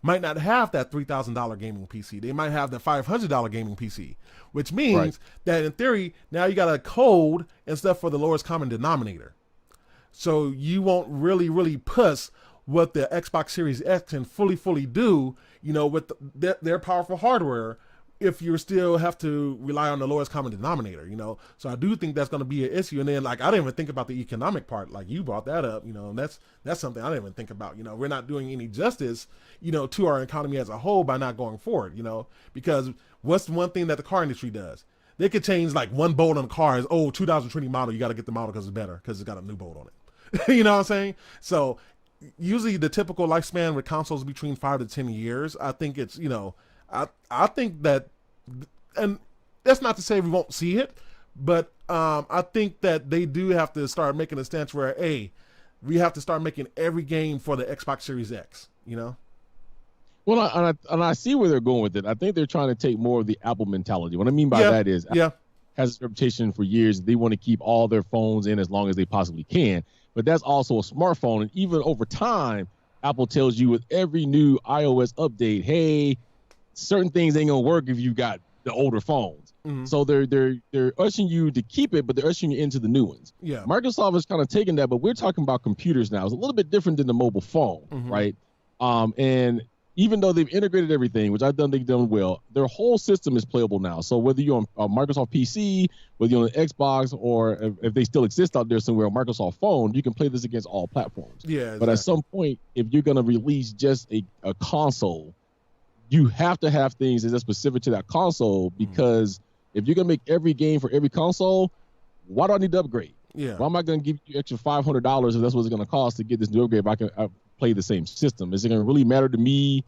might not have that $3,000 gaming PC. They might have the $500 gaming PC, which means that in theory, now you got a code and stuff for the lowest common denominator. So you won't really push what the Xbox Series X can fully do, with their powerful hardware, if you still have to rely on the lowest common denominator, So I do think that's going to be an issue. And then, I didn't even think about the economic part. Like, you brought that up, and that's something I didn't even think about. We're not doing any justice, to our economy as a whole by not going forward, because what's one thing that the car industry does? They could change, one bolt on the car is, 2020 model, you got to get the model because it's better, because it's got a new bolt on it. You know what I'm saying? So usually the typical lifespan with consoles is between 5 to 10 years. I think it's, I think that, and that's not to say we won't see it, but I think that they do have to start making a stance where, hey, we have to start making every game for the Xbox Series X, Well, and I see where they're going with it. I think they're trying to take more of the Apple mentality. What I mean by that is, Apple has a reputation for years. They want to keep all their phones in as long as they possibly can. But that's also a smartphone. And even over time, Apple tells you with every new iOS update, hey, certain things ain't going to work if you got the older phones. So they're ushering you to keep it, but they're ushering you into the new ones. Yeah. Microsoft is kind of taking that, but we're talking about computers now. It's a little bit different than the mobile phone, right? And even though they've integrated everything, which I think they've done well, their whole system is playable now. So whether you're on a Microsoft PC, whether you're on an Xbox, or if they still exist out there somewhere, a Microsoft phone, you can play this against all platforms. Yeah. Exactly. But at some point, if you're going to release just a console, you have to have things that are specific to that console, because if you're going to make every game for every console, why do I need to upgrade? Yeah. Why am I going to give you extra $500 if that's what it's going to cost to get this new upgrade if I can play the same system? Is it going to really matter to me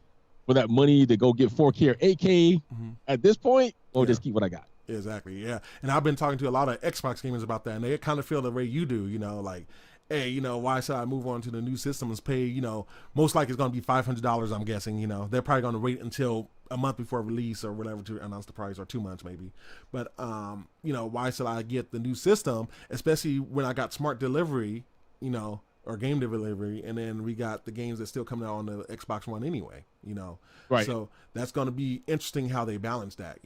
for that money to go get 4K or 8K at this point, or just keep what I got? Exactly, yeah. And I've been talking to a lot of Xbox gamers about that, and they kind of feel the way you do, like, hey, why should I move on to the new systems, pay, most likely it's going to be $500, I'm guessing, they're probably going to wait until a month before release or whatever to announce the price, or 2 months maybe. But, why should I get the new system, especially when I got smart delivery, or game delivery, and then we got the games that's still coming out on the Xbox One anyway, Right. So that's going to be interesting how they balance that,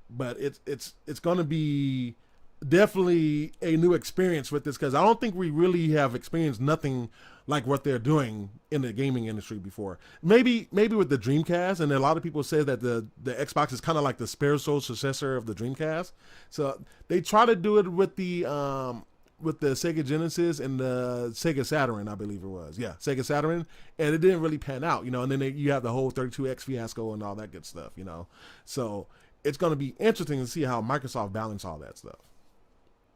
but it's going to be definitely a new experience with this, because I don't think we really have experienced nothing like what they're doing in the gaming industry before. Maybe with the Dreamcast, and a lot of people say that the Xbox is kind of like the spiritual successor of the Dreamcast. So they try to do it with the Sega Genesis and the Sega Saturn, I believe it was. Yeah, Sega Saturn, and it didn't really pan out, and then you have the whole 32X fiasco and all that good stuff, So it's going to be interesting to see how Microsoft balance all that stuff.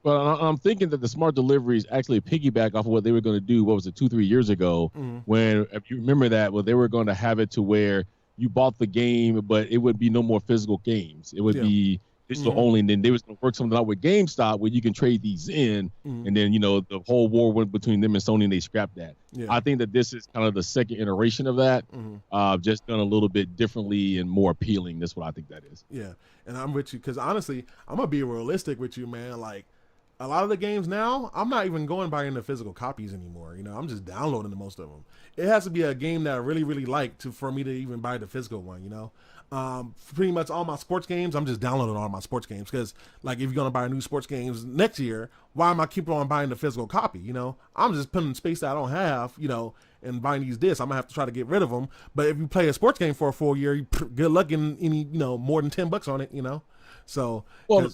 Well, I'm thinking that the smart deliveries actually piggyback off of what they were going to do, 2-3 years ago, when, if you remember that, they were going to have it to where you bought the game, but it would be no more physical games. It would be digital only, and then they was going to work something out with GameStop where you can trade these in, and then the whole war went between them and Sony, and they scrapped that. I think that this is kind of the second iteration of that, just done a little bit differently and more appealing. That's what I think that is. Yeah, and I'm with you because honestly, I'm gonna be realistic with you, man. Like a lot of the games now, I'm not even going buying the physical copies anymore. I'm just downloading the most of them. It has to be a game that I really, really like for me to even buy the physical one. Pretty much all my sports games, I'm just downloading all my sports games because, like, if you're gonna buy new sports games next year, why am I keep on buying the physical copy? I'm just putting space that I don't have, and buying these discs. I'm gonna have to try to get rid of them. But if you play a sports game for a full year, good luck getting any, more than $10 on it. So well.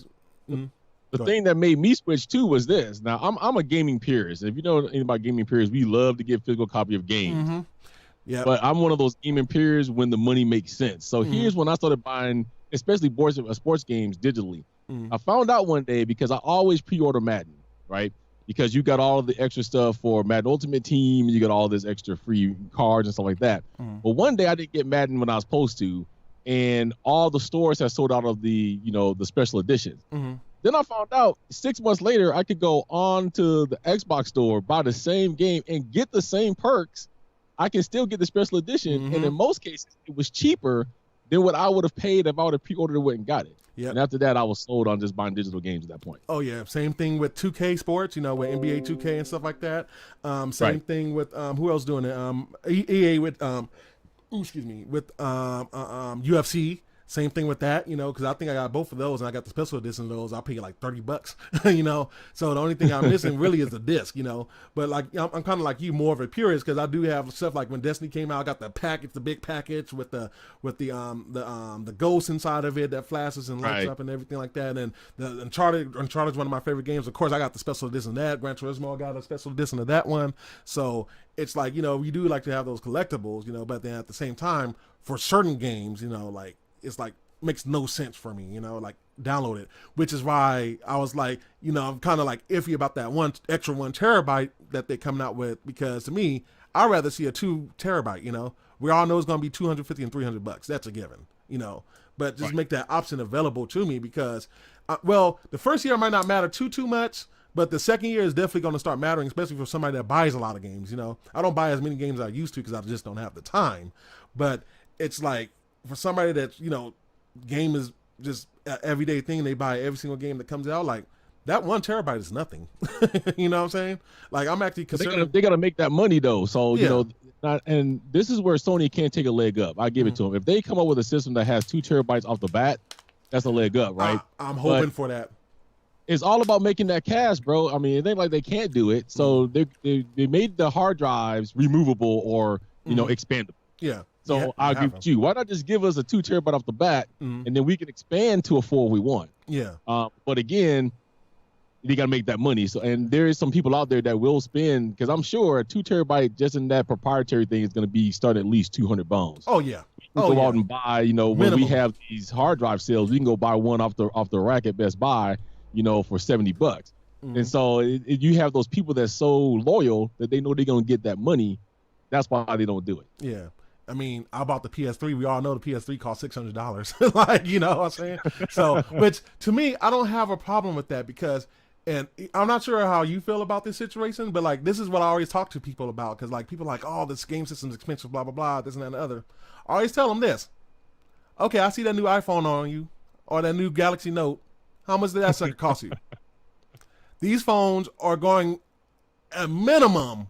The thing that made me switch too was this. Now I'm a gaming purist. If you know anything about gaming purists, we love to get physical copy of games. Yeah. But I'm one of those gaming purists when the money makes sense. So here's when I started buying, especially sports games digitally. I found out one day because I always pre-order Madden, right? Because you got all of the extra stuff for Madden Ultimate Team, you got all this extra free cards and stuff like that. But one day I didn't get Madden when I was supposed to, and all the stores have sold out of the the special editions. Then I found out 6 months later, I could go on to the Xbox store, buy the same game, and get the same perks. I can still get the special edition, and in most cases, it was cheaper than what I would have paid if I would have pre-ordered it and got it. Yep. And after that, I was sold on just buying digital games at that point. Oh, yeah. Same thing with 2K Sports, with NBA 2K and stuff like that. Same thing with, who else doing it? EA with, with UFC. Same thing with that, because I think I got both of those and I got the special edition of those. I paid like $30, So the only thing I'm missing really is the disc, But like I'm kind of like you, more of a purist because I do have stuff like when Destiny came out, I got the package, the big package with the ghost inside of it that flashes and lights up and everything like that. And the Uncharted is one of my favorite games. Of course, I got the special edition of that. Gran Turismo got a special edition of that one. So it's like you do like to have those collectibles, But then at the same time, for certain games, it's like makes no sense for me, like download it, which is why I was like, I'm kind of like iffy about that one extra 1 terabyte that they're coming out with, because to me, I'd rather see a 2 terabyte, we all know it's going to be $250 and $300. That's a given, but just make that option available to me because, the first year might not matter too much, but the second year is definitely going to start mattering, especially for somebody that buys a lot of games, I don't buy as many games as I used to because I just don't have the time, but it's like, for somebody that, game is just an everyday thing, they buy every single game that comes out, like that 1 terabyte is nothing. You know what I'm saying? Like I'm actually concerned. They gotta make that money though. So, and this is where Sony can't take a leg up. I give it to them. If they come up with a system that has 2 terabytes off the bat, that's a leg up, right? I'm hoping for that. It's all about making that cash, bro. I mean, it ain't like they can't do it. So they made the hard drives removable or, expandable. Yeah. So I agree with you. Why not just give us a 2 terabyte off the bat, and then we can expand to a 4 if we want? Yeah. But again, you got to make that money. So, and there is some people out there that will spend, because I'm sure a 2 terabyte just in that proprietary thing is going to be starting at least 200 bones. Oh yeah. Go out and buy. When we have these hard drive sales, we can go buy one off the rack at Best Buy, for $70. And so you have those people that's so loyal that they know they're going to get that money. That's why they don't do it. Yeah. I mean, I bought the PS3. We all know the PS3 cost $600. Like, you know what I'm saying? So, which to me, I don't have a problem with that because, and I'm not sure how you feel about this situation, but like, this is what I always talk to people about. Cause like people are like, oh, this game system's expensive, blah, blah, blah, this and that and the other. I always tell them this. Okay, I see that new iPhone on you or that new Galaxy Note. How much did that sucker cost you? These phones are going a minimum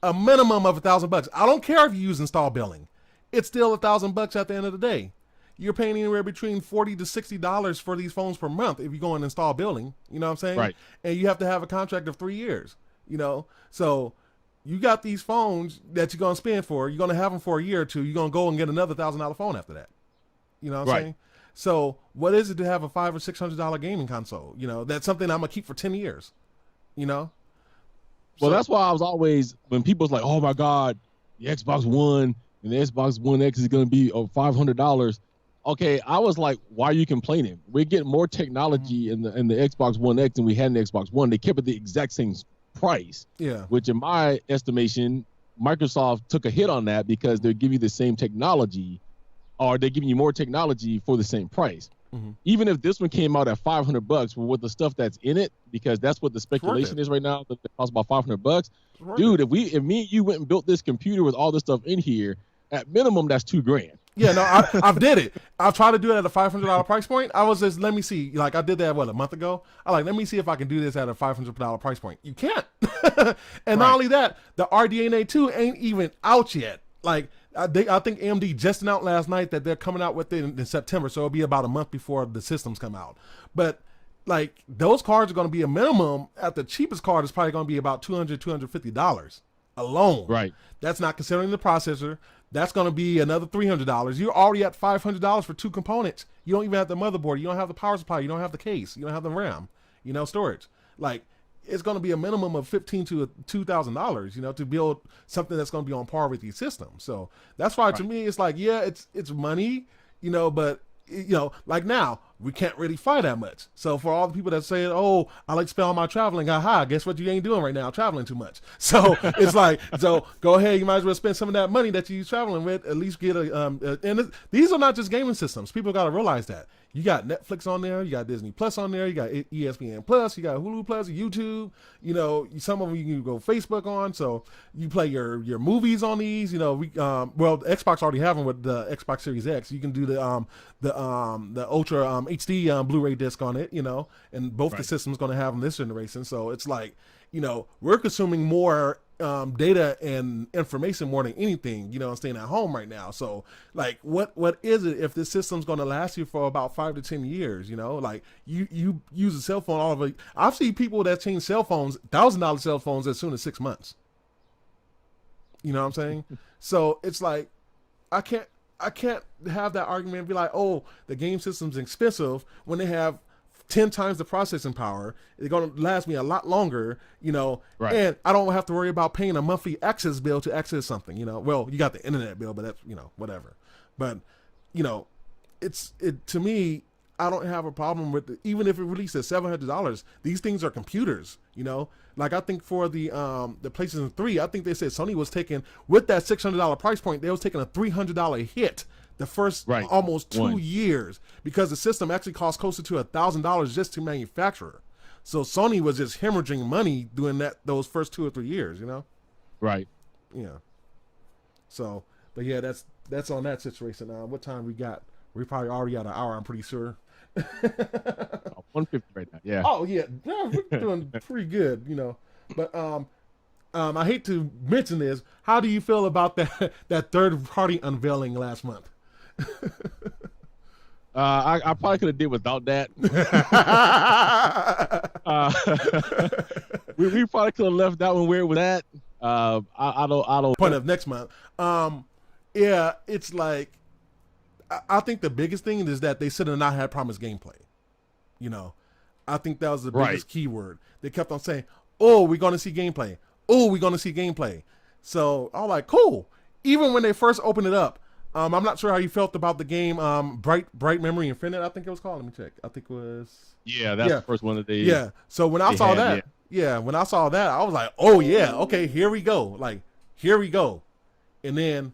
of $1,000. I don't care if you use install billing. It's still $1,000 at the end of the day. You're paying anywhere between $40 to $60 for these phones per month if you go and install billing. You know what I'm saying? Right. And you have to have a contract of 3 years. So you got these phones that you're gonna spend for. You're gonna have them for a year or two. You're gonna go and get another $1,000 phone after that. You know what I'm saying? So what is it to have a $500 or $600 gaming console? That's something I'm gonna keep for 10 years. Well, that's why I was always, when people's like, oh my God, the Xbox One and the Xbox One X is going to be $500. Okay, I was like, why are you complaining? We're getting more technology in the Xbox One X than we had in the Xbox One. They kept it the exact same price. Yeah. Which in my estimation, Microsoft took a hit on that because they're giving you the same technology are they giving you more technology for the same price? Even if this one came out at $500 with the stuff that's in it, because that's what the speculation is right now, that it costs about $500. Dude, if me and you went and built this computer with all this stuff in here, at minimum that's $2,000. Yeah, no, I've did it. I've tried to do it at a $500 price point. I was just, let me see. Like, I did that, a month ago? Let me see if I can do this at a $500 price point. You can't. And not only that, the RDNA 2 ain't even out yet. Like, I think AMD just announced last night that they're coming out with it in September, so it'll be about a month before the systems come out. But, like, those cards are going to be a minimum. At the cheapest card is probably going to be about $200, $250 alone. Right. That's not considering the processor. That's going to be another $300. You're already at $500 for 2 components. You don't even have the motherboard. You don't have the power supply. You don't have the case. You don't have the RAM, storage. Like, it's going to be a minimum of $1,500 to $2,000, to build something that's going to be on par with these systems. So that's why to me, it's like, yeah, it's money, but like now we can't really fly that much. So for all the people that say, oh, I like to spend all my traveling, guess what you ain't doing right now? Traveling too much. So it's like, so go ahead, you might as well spend some of that money that you're traveling with, at least get these are not just gaming systems. People got to realize that. You got Netflix on there, you got Disney Plus on there, you got ESPN Plus, you got Hulu Plus, YouTube, some of them you can go Facebook on, so you play your movies on these, Xbox already have them with the Xbox Series X. You can do the Ultra HD Blu-ray disc on it, and both the systems going to have them this generation. So it's like, we're consuming more data and information more than anything, staying at home right now. So like, what is it if this system's going to last you for about 5 to 10 years? Like you use a cell phone all of it. I've seen people that change cell phones, $1,000 cell phones, as soon as 6 months. You know what I'm saying? So it's like, I can't have that argument and be like, oh, the game system's expensive when they have 10 times the processing power. It's going to last me a lot longer, and I don't have to worry about paying a monthly access bill to access something, Well, you got the internet bill, but that's, whatever. But, to me, I don't have a problem with it. Even if it released at $700, these things are computers, Like I think for the PlayStation 3, I think they said Sony was taking, with that $600 price point, they was taking a $300 hit the first almost 2 years, because the system actually cost closer to $1,000 just to manufacture. So Sony was just hemorrhaging money doing those first 2 or 3 years, Right. Yeah. So, but yeah, that's on that situation. What time we got? We're probably already at an hour, I'm pretty sure. 150 right now. Yeah. Oh yeah, we're doing pretty good, But I hate to mention this. How do you feel about that third party unveiling last month? I probably could have did without that. We probably could have left that one where it was at. I don't. Point of next month. Yeah, it's like, I think the biggest thing is that they should have not had promised gameplay. I think that was the biggest keyword. They kept on saying, "Oh, we're going to see gameplay. Oh, we're going to see gameplay." So I'm like, cool. Even when they first opened it up, I'm not sure how you felt about the game, Bright Memory Infinite, I think it was called. Let me check. I think it was. Yeah, that's the first one that they. Yeah. So when I saw that, when I saw that, I was like, oh yeah, okay, here we go. Like, here we go. And then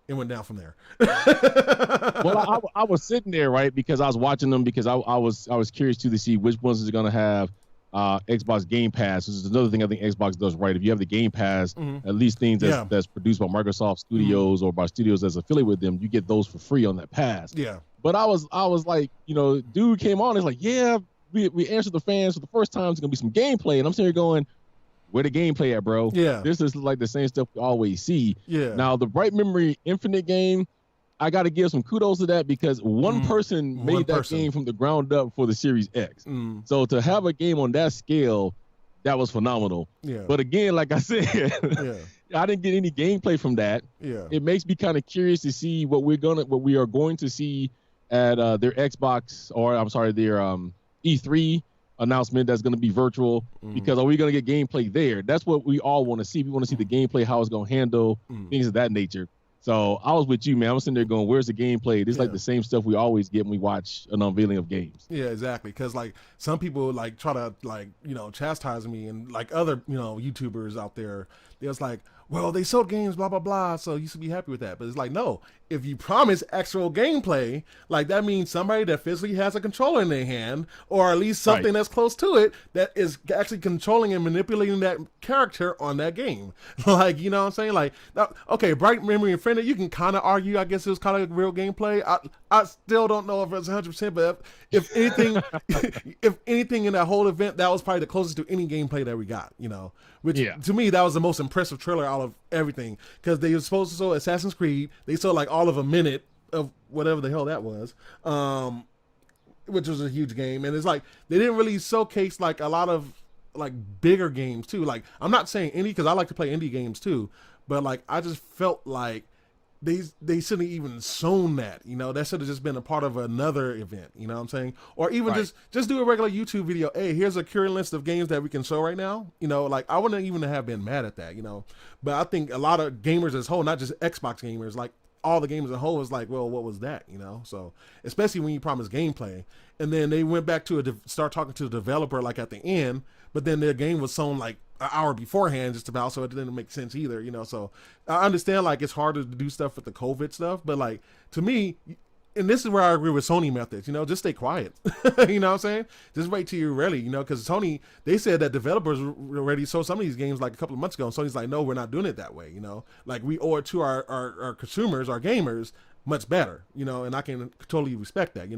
it went down from there. Well, I was sitting there, right, because I was watching them, because I was curious to see which ones is going to have Xbox Game Pass. This is another thing I think Xbox does right. If you have the Game Pass, at least things that's produced by Microsoft Studios or by studios that's affiliated with them, you get those for free on that pass. Yeah. But I was like, dude came on, it's like, yeah, we answered the fans for the first time. It's gonna be some gameplay, and I'm sitting here going, where the gameplay at, bro? Yeah. This is like the same stuff we always see. Yeah. Now the Bright Memory Infinite game, I got to give some kudos to that, because one person made that game from the ground up for the Series X. So to have a game on that scale, that was phenomenal. Yeah. But again, like I said, I didn't get any gameplay from that. Yeah. It makes me kind of curious to see what we are going to see at their Xbox, or I'm sorry, their E3 announcement that's going to be virtual, because are we going to get gameplay there? That's what we all want to see. We want to see the gameplay, how it's going to handle things of that nature. So I was with you, man. I was sitting there going, "Where's the gameplay?" This is like Yeah. the same stuff we always get when we watch an unveiling of games. Yeah, exactly. Because like some people like try to like chastise me and like other YouTubers out there. They was like, well, they sold games, blah blah blah, so you should be happy with that. But it's like, no, if you promise actual gameplay, like that means somebody that physically has a controller in their hand, or at least something that's close to it, that is actually controlling and manipulating that character on that game. Like, you know what I'm saying? Like, now, okay, Bright Memory Infinite, you can kind of argue, I guess it was kind of real gameplay. I still don't know if it's 100%, but if anything, if anything in that whole event, that was probably the closest to any gameplay that we got, which to me, that was the most impressive trailer out of everything, because they were supposed to show Assassin's Creed. They saw like all of a minute of whatever the hell that was, which was a huge game. And it's like, they didn't really showcase like a lot of like bigger games too. Like, I'm not saying indie, because I like to play indie games too, but like, I just felt like they shouldn't even shown that, that should have just been a part of another event, you know what I'm saying? Or even just do a regular YouTube video. Hey, here's a curated list of games that we can show right now. Like, I wouldn't even have been mad at that, but I think a lot of gamers as a whole, not just Xbox gamers, like all the gamers as a whole, was like, well, what was that, So especially when you promise gameplay, and then they went back to start talking to the developer like at the end, but then their game was shown like an hour beforehand just about, so it didn't make sense either, so I understand like it's harder to do stuff with the COVID stuff, but like to me, and this is where I agree with Sony methods, just stay quiet. You know what I'm saying? Just wait till you're ready, because Sony, they said that developers were ready to show some of these games like a couple of months ago, and Sony's like, no, we're not doing it that way, like we owe it to our consumers, our gamers, much better, and I can totally respect that,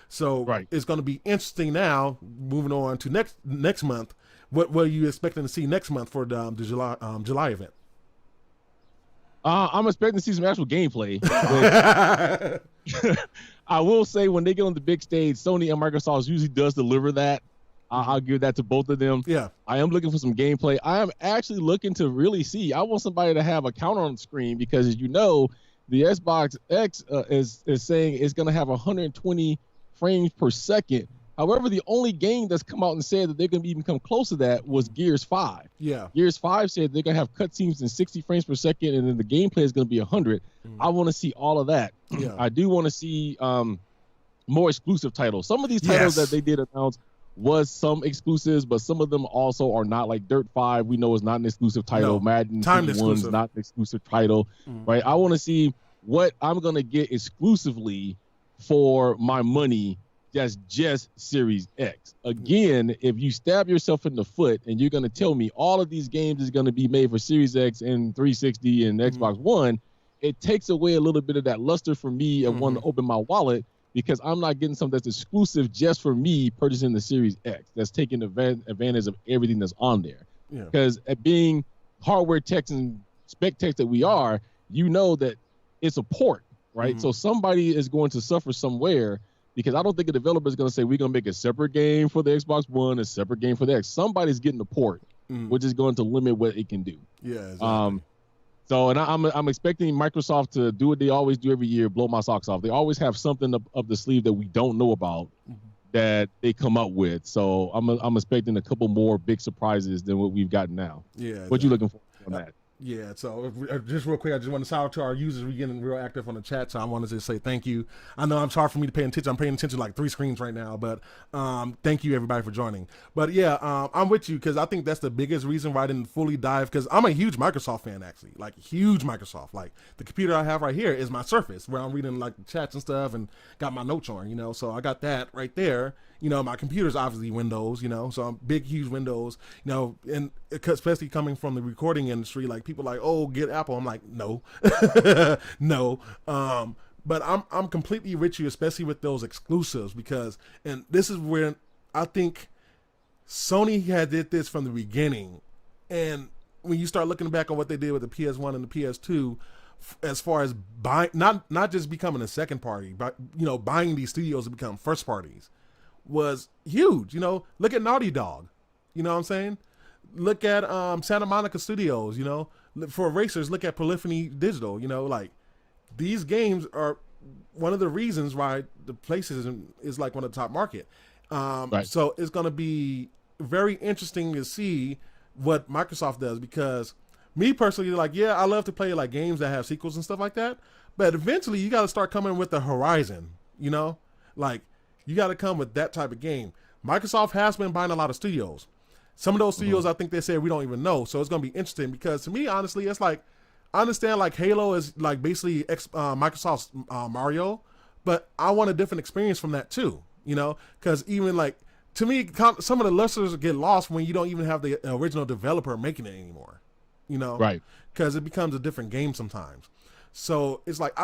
so it's going to be interesting now moving on to next month. What are you expecting to see next month for the July event? I'm expecting to see some actual gameplay. I will say, when they get on the big stage, Sony and Microsoft usually does deliver that. I'll give that to both of them. Yeah. I am looking for some gameplay. I am actually looking to really see. I want somebody to have a counter on the screen, because, as you know, the Xbox X is saying it's going to have 120 frames per second. However, the only game that's come out and said that they're going to even come close to that was Gears 5. Yeah. Gears 5 said they're going to have cutscenes in 60 frames per second, and then the gameplay is going to be 100. I want to see all of that. Yeah. I do want to see more exclusive titles. Some of these titles that they did announce was some exclusives, but some of them also are not. Like Dirt 5, we know is not an exclusive title. No. Madden 21 is not an exclusive title. Right? I want to see what I'm going to get exclusively for my money. That's just Series X. Again, if you stab yourself in the foot and you're going to tell me all of these games is going to be made for Series X and 360 and Xbox One, it takes away a little bit of that luster for me and wanting to open my wallet, because I'm not getting something that's exclusive just for me purchasing the Series X. That's taking advantage of everything that's on there. Because at being hardware techs and spec techs that we are, that it's a port, right? So somebody is going to suffer somewhere, because I don't think a developer is going to say, we're going to make a separate game for the Xbox One, a separate game for the X. Somebody's getting the port, which is going to limit what it can do. Yeah, exactly. So, and I'm expecting Microsoft to do what they always do every year, blow my socks off. They always have something up the sleeve that we don't know about that they come up with. So I'm expecting a couple more big surprises than what we've gotten now. Yeah. What you looking for on that? Yeah, so just real quick, I just want to shout out to our users. We're getting real active on the chat, so I wanted to say thank you. I know it's hard for me to pay attention. I'm paying attention to like 3 screens right now, but thank you everybody for joining. But yeah, I'm with you, because I think that's the biggest reason why I didn't fully dive, because I'm a huge Microsoft fan, actually, like huge Microsoft. Like the computer I have right here is my Surface, where I'm reading like the chats and stuff and got my notes on, so I got that right there. My computer's obviously Windows, so I'm big, huge Windows, and especially coming from the recording industry, like people like, oh, get Apple. I'm like, no, no. But I'm completely with you, especially with those exclusives, because, and this is where I think Sony did this from the beginning. And when you start looking back on what they did with the PS1 and the PS2, as far as buying, not just becoming a second party, but, buying these studios to become first parties, was huge. Look at Naughty Dog, you know what I'm saying? Look at Santa Monica Studios, for racers, look at Polyphony Digital, like these games are one of the reasons why the PlayStation is like one of the top market. So it's going to be very interesting to see what Microsoft does, because me personally, like, yeah, I love to play like games that have sequels and stuff like that. But eventually, you got to start coming with the horizon. You know, like you got to come with that type of game. Microsoft has been buying a lot of studios. Some of those studios, I think they said we don't even know. So it's going to be interesting because to me, honestly, it's like I understand like Halo is like basically Microsoft's Mario, but I want a different experience from that too. You know, because even like to me, some of the lessons get lost when you don't even have the original developer making it anymore. You know, Right. because it becomes a different game sometimes. So it's like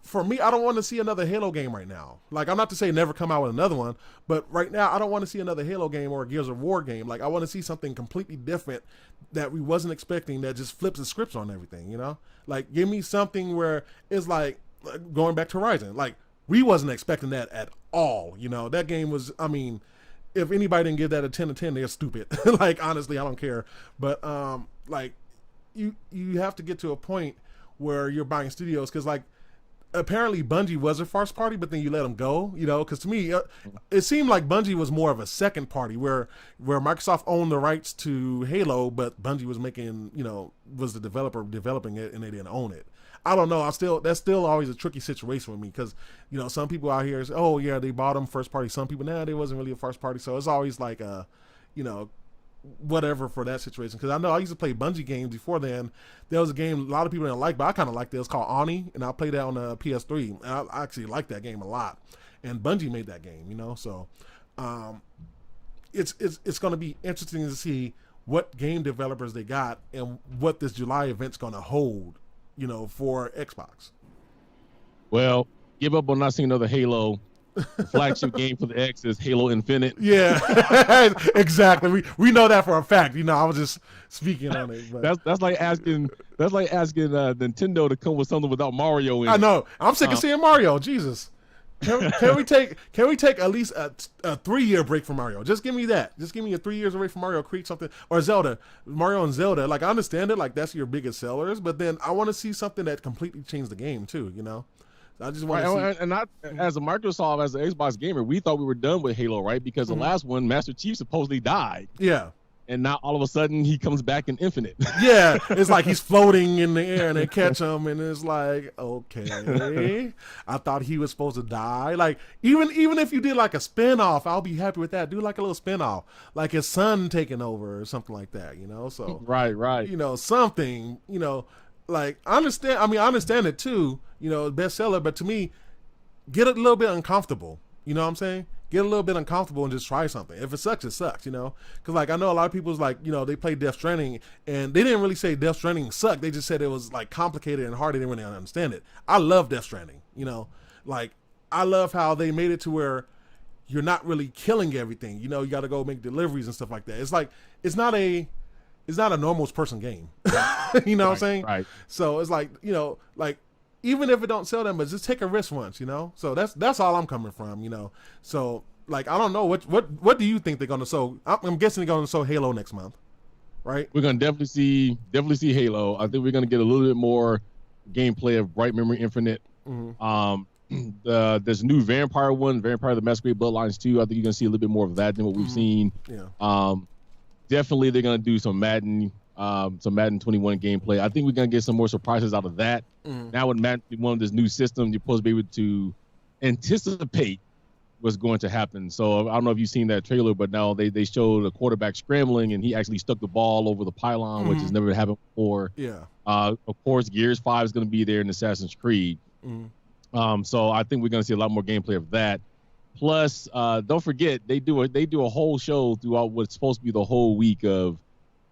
for me, I don't want to see another Halo game right now. Like, I'm not to say never come out with another one, but right now I don't want to see another Halo game or a Gears of War game. Like, I want to see something completely different that we wasn't expecting that just flips the scripts on everything, you know? Like, give me something where it's like going back to Horizon. Like, we wasn't expecting that at all, you know? That game was, I mean, if anybody didn't give that a 10 to 10, they're stupid. Like, honestly, I don't care. But, like, you have to get to a point where you're buying studios because, like, apparently Bungie was a first party, but then you let them go, you know, because to me, it seemed like Bungie was more of a second party where Microsoft owned the rights to Halo, but Bungie was making, you know, was the developer developing it and they didn't own it. I don't know. That's still always a tricky situation with me because, you know, some people out here say, oh yeah, they bought them first party. Some people, nah, they wasn't really a first party. So it's always like, you know, whatever for that situation. Because I know I used to play Bungie games before then. There was a game a lot of people didn't like, but I kind of liked it. It was called Oni, and I played that on the PS3. And I actually liked that game a lot. And Bungie made that game, you know. So it's going to be interesting to see what game developers they got and what this July event's going to hold, you know, for Xbox. Well, give up on not seeing another Halo. The flagship game for the X is Halo Infinite. Yeah, exactly. We know that for a fact. You know, I was just speaking on it. But. That's like asking Nintendo to come with something without Mario in it. I know. I'm sick of seeing Mario. Jesus. Can we take at least a 3-year break from Mario? Just give me that. Just give me a 3 years away from Mario, create something, or Zelda, Mario and Zelda. Like, I understand it, like that's your biggest sellers, but then I want to see something that completely changed the game too. You know. I just want to see. And not as a Microsoft, as an Xbox gamer, we thought we were done with Halo, right? Because the last one, Master Chief, supposedly died. Yeah. And now all of a sudden he comes back in Infinite. Yeah, it's like he's floating in the air and they catch him, and it's like, okay, I thought he was supposed to die. Like even if you did like a spinoff, I'll be happy with that. Do like a little spinoff, like his son taking over or something like that, you know? So right, you know, something, you know. Like, I understand it too, you know, bestseller, but to me, get a little bit uncomfortable. You know what I'm saying? Get a little bit uncomfortable and just try something. If it sucks, it sucks, you know? Because, like, I know a lot of people's like, you know, they played Death Stranding, and they didn't really say Death Stranding sucked. They just said it was, like, complicated and hard. They didn't really understand it. I love Death Stranding, you know? Like, I love how they made it to where you're not really killing everything. You know, you got to go make deliveries and stuff like that. It's like, it's not a normal person game. You know what I'm saying? Right. So it's like, you know, like even if it don't sell them, but just take a risk once, you know? So that's all I'm coming from, you know? So like, I don't know what do you think they're going to sell? I'm guessing they're going to sell Halo next month, right? We're going to definitely see Halo. I think we're going to get a little bit more gameplay of Bright Memory Infinite. There's a new Vampire one, Vampire the Masquerade Bloodlines 2. I think you're going to see a little bit more of that than what we've seen. Yeah. Definitely they're going to do some Madden 21 gameplay. I think we're going to get some more surprises out of that. Now with Madden 21, this new system, you're supposed to be able to anticipate what's going to happen. So I don't know if you've seen that trailer, but now they showed a quarterback scrambling and he actually stuck the ball over the pylon, which has never happened before. Yeah. Of course, Gears 5 is going to be there in Assassin's Creed. So I think we're going to see a lot more gameplay of that. Plus, don't forget they do a whole show throughout what's supposed to be the whole week of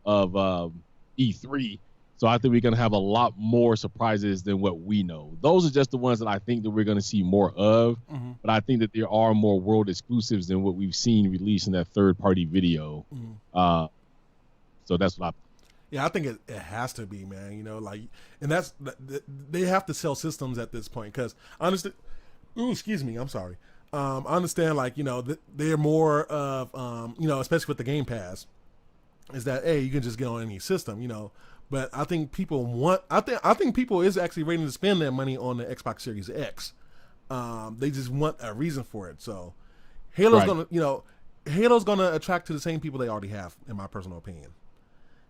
E3. So I think we're going to have a lot more surprises than what we know. Those are just the ones that I think that we're going to see more of. But I think that there are more world exclusives than what we've seen released in that third-party video. So that's what I. Yeah, I think it has to be, man. You know, like, and that's they have to sell systems at this point because honestly, excuse me, I'm sorry. I understand, like, you know, they're more of, you know, especially with the Game Pass, is that, hey, you can just get on any system, you know. But I think people I think people is actually ready to spend their money on the Xbox Series X. They just want a reason for it. So Halo's gonna attract to the same people they already have, in my personal opinion.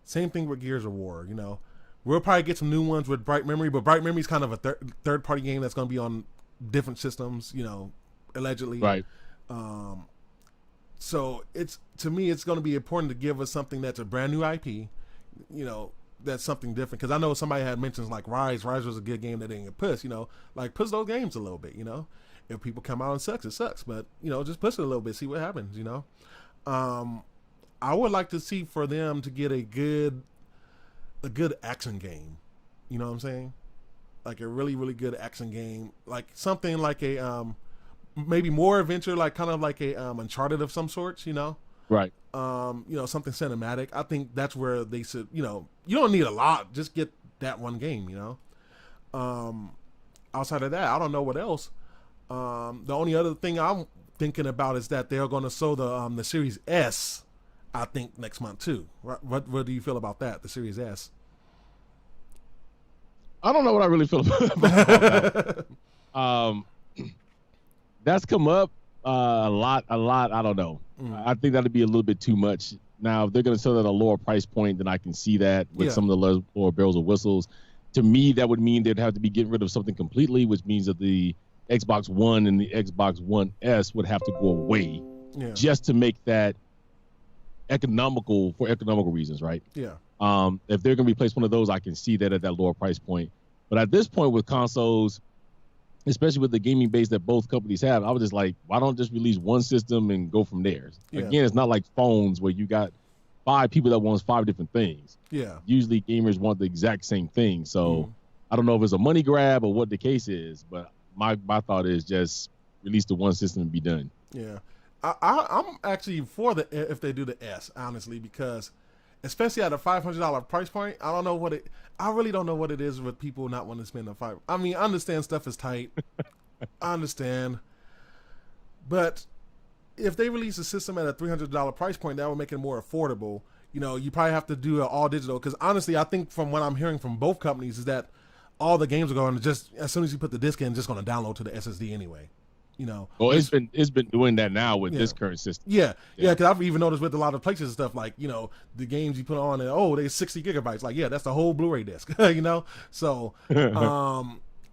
Same thing with Gears of War, you know. We'll probably get some new ones with Bright Memory, but Bright Memory is kind of a third party game that's going to be on different systems, allegedly. Right. So to me, it's going to be important to give us something that's a brand new IP, that's something different. Because I know somebody had mentions like Rise. Rise was a good game that didn't get pushed. Like push those games a little bit. If people come out and sucks, it sucks. But just push it a little bit, see what happens. I would like to see for them to get a good action game. You know what I'm saying? Like a really, really good action game, like something like a maybe more adventure, like kind of like a Uncharted of some sorts. Right. Something cinematic. I think that's where they should. You don't need a lot. Just get that one game. Outside of that, I don't know what else. The only other thing I'm thinking about is that they're going to show the Series S. I think next month too. What do you feel about that? The Series S. I don't know what I really feel about that. That's come up a lot. I don't know. I think that'd be a little bit too much. Now, if they're going to sell that at a lower price point, then I can see that with some of the lower bells and whistles. To me, that would mean they'd have to be getting rid of something completely, which means that the Xbox One and the Xbox One S would have to go away just to make that economical for economical reasons, right? Yeah. If they're going to replace one of those, I can see that at that lower price point. But at this point with consoles, especially with the gaming base that both companies have, I was just like, why don't just release one system and go from there? Yeah. Again, it's not like phones where you got 5 people that want 5 different things. Yeah. Usually gamers want the exact same thing. So I don't know if it's a money grab or what the case is, but my thought is just release the one system and be done. Yeah. I'm actually for if they do the S, honestly, because especially at a $500 price point, I really don't know what it is with people not wanting to spend the $500. I mean, I understand stuff is tight. I understand. But if they release a system at a $300 price point, that would make it more affordable. You probably have to do it all digital. Because honestly, I think from what I'm hearing from both companies is that all the games are going to just, as soon as you put the disc in, just going to download to the SSD anyway. Well, it's been doing that now with this current system. Yeah, because I've even noticed with a lot of places and stuff, like the games you put on and they're 60 gigabytes. Like, that's the whole Blu-ray disc. So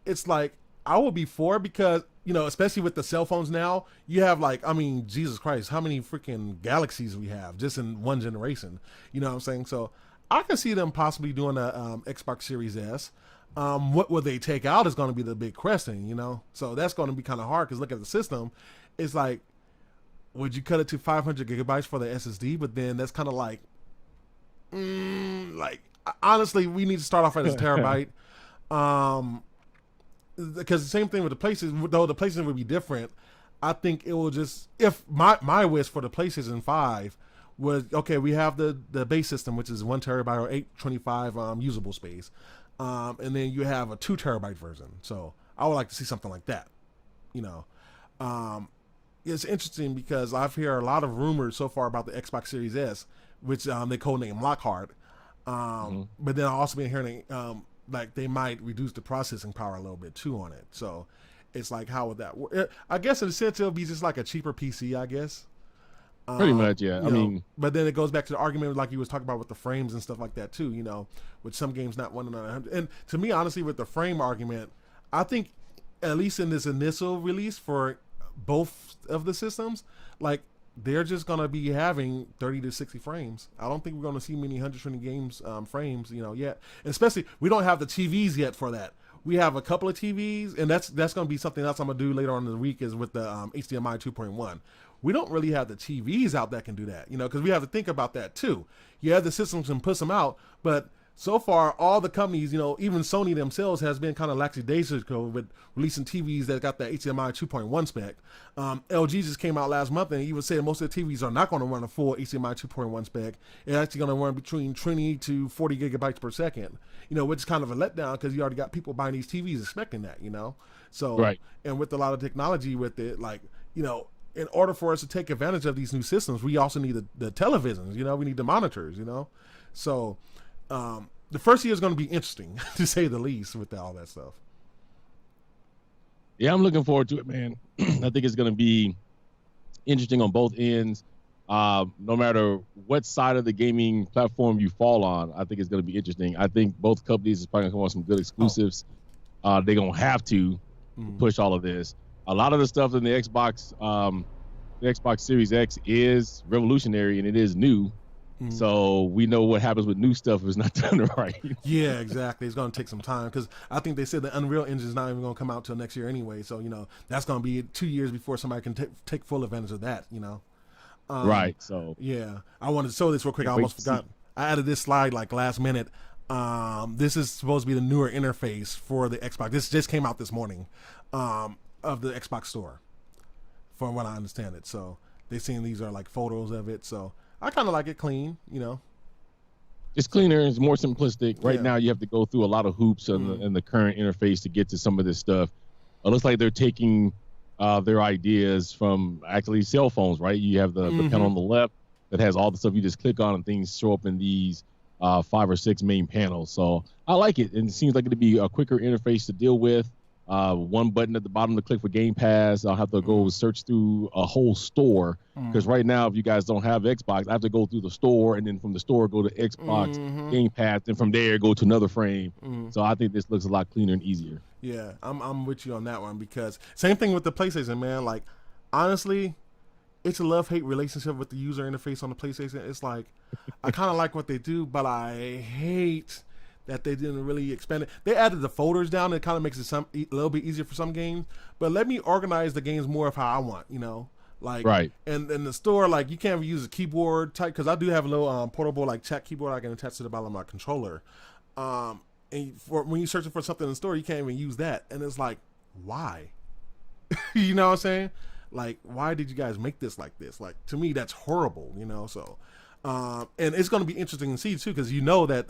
it's like I would be for it because especially with the cell phones now, you have Jesus Christ, how many freaking galaxies we have just in one generation. You know what I'm saying? So I can see them possibly doing a Xbox Series S. What will they take out is going to be the big question, So that's going to be kind of hard because look at the system. It's like, would you cut it to 500 gigabytes for the SSD? But then that's kind of like honestly, we need to start off at a terabyte. Because the same thing with the PlayStation, though the PlayStation would be different. I think it will just, if my wish for the PlayStation 5 was, okay, we have the base system, which is 1 terabyte or 825 usable space. And then you have a 2 terabyte version. So I would like to see something like that. It's interesting because I've heard a lot of rumors so far about the Xbox Series S, which they codename Lockhart. But then I've also been hearing like they might reduce the processing power a little bit too on it. So it's like, how would that work? I guess in a sense it'll be just like a cheaper PC, I guess. Pretty much, yeah. I mean, but then it goes back to the argument like you was talking about with the frames and stuff like that too. With some games not wanting 100. And to me, honestly, with the frame argument, I think at least in this initial release for both of the systems, like they're just gonna be having 30 to 60 frames. I don't think we're gonna see many 120 games frames, yet. And especially we don't have the TVs yet for that. We have a couple of TVs, and that's going to be something else I'm going to do later on in the week is with the HDMI 2.1. We don't really have the TVs out that can do that, because we have to think about that too. You have the systems and push them out, but so far all the companies, even Sony themselves has been kind of lackadaisical with releasing TVs that got the HDMI 2.1 spec. LG just came out last month and he was saying most of the TVs are not going to run a full HDMI 2.1 spec. It's actually going to run between 20 to 40 gigabytes per second, which is kind of a letdown because you already got people buying these TVs expecting that, So, right. And with a lot of technology with it, like, in order for us to take advantage of these new systems, we also need the televisions, we need the monitors, So the first year is going to be interesting, to say the least, with all that stuff. Yeah, I'm looking forward to it, man. I think it's going to be interesting on both ends. no matter what side of the gaming platform you fall on, I think it's going to be interesting. I think both companies is probably going to come up with some good exclusives. They're going to have to push all of this. A lot of the stuff in the Xbox Series X is revolutionary and it is new. So we know what happens with new stuff if it's not done right. Yeah, exactly. It's going to take some time because I think they said the Unreal Engine is not even going to come out till next year anyway. So, that's going to be 2 years before somebody can take full advantage of that, Right. So, yeah, I wanted to show this real quick. I almost forgot. I added this slide like last minute. This is supposed to be the newer interface for the Xbox. This just came out this morning of the Xbox Store, from what I understand it. So they saying these are like photos of it. So I kind of like it clean, It's cleaner. It's more simplistic. Right now, you have to go through a lot of hoops in the current interface to get to some of this stuff. It looks like they're taking their ideas from actually cell phones, right? You have the panel on the left that has all the stuff you just click on and things show up in these 5 or 6 main panels. So I like it. And it seems like it'd be a quicker interface to deal with. One button at the bottom to click for Game Pass. I'll have to go search through a whole store because right now, if you guys don't have Xbox, I have to go through the store and then from the store go to Xbox Game Pass and from there go to another frame. So I think this looks a lot cleaner and easier. Yeah, I'm with you on that one because same thing with the PlayStation, man. Like honestly, it's a love-hate relationship with the user interface on the PlayStation. It's like I kind of like what they do, but I hate that they didn't really expand it. They added the folders down. It kind of makes it a little bit easier for some games, but let me organize the games more of how I want, like right. And in the store, like you can't use a keyboard type because I do have a little portable like chat keyboard I can attach to the bottom of my controller. And when you're searching for something in the store, you can't even use that, and it's like, why? You know what I'm saying? Like, why did you guys make this like this? Like, to me, that's horrible, So, and it's going to be interesting to see too because that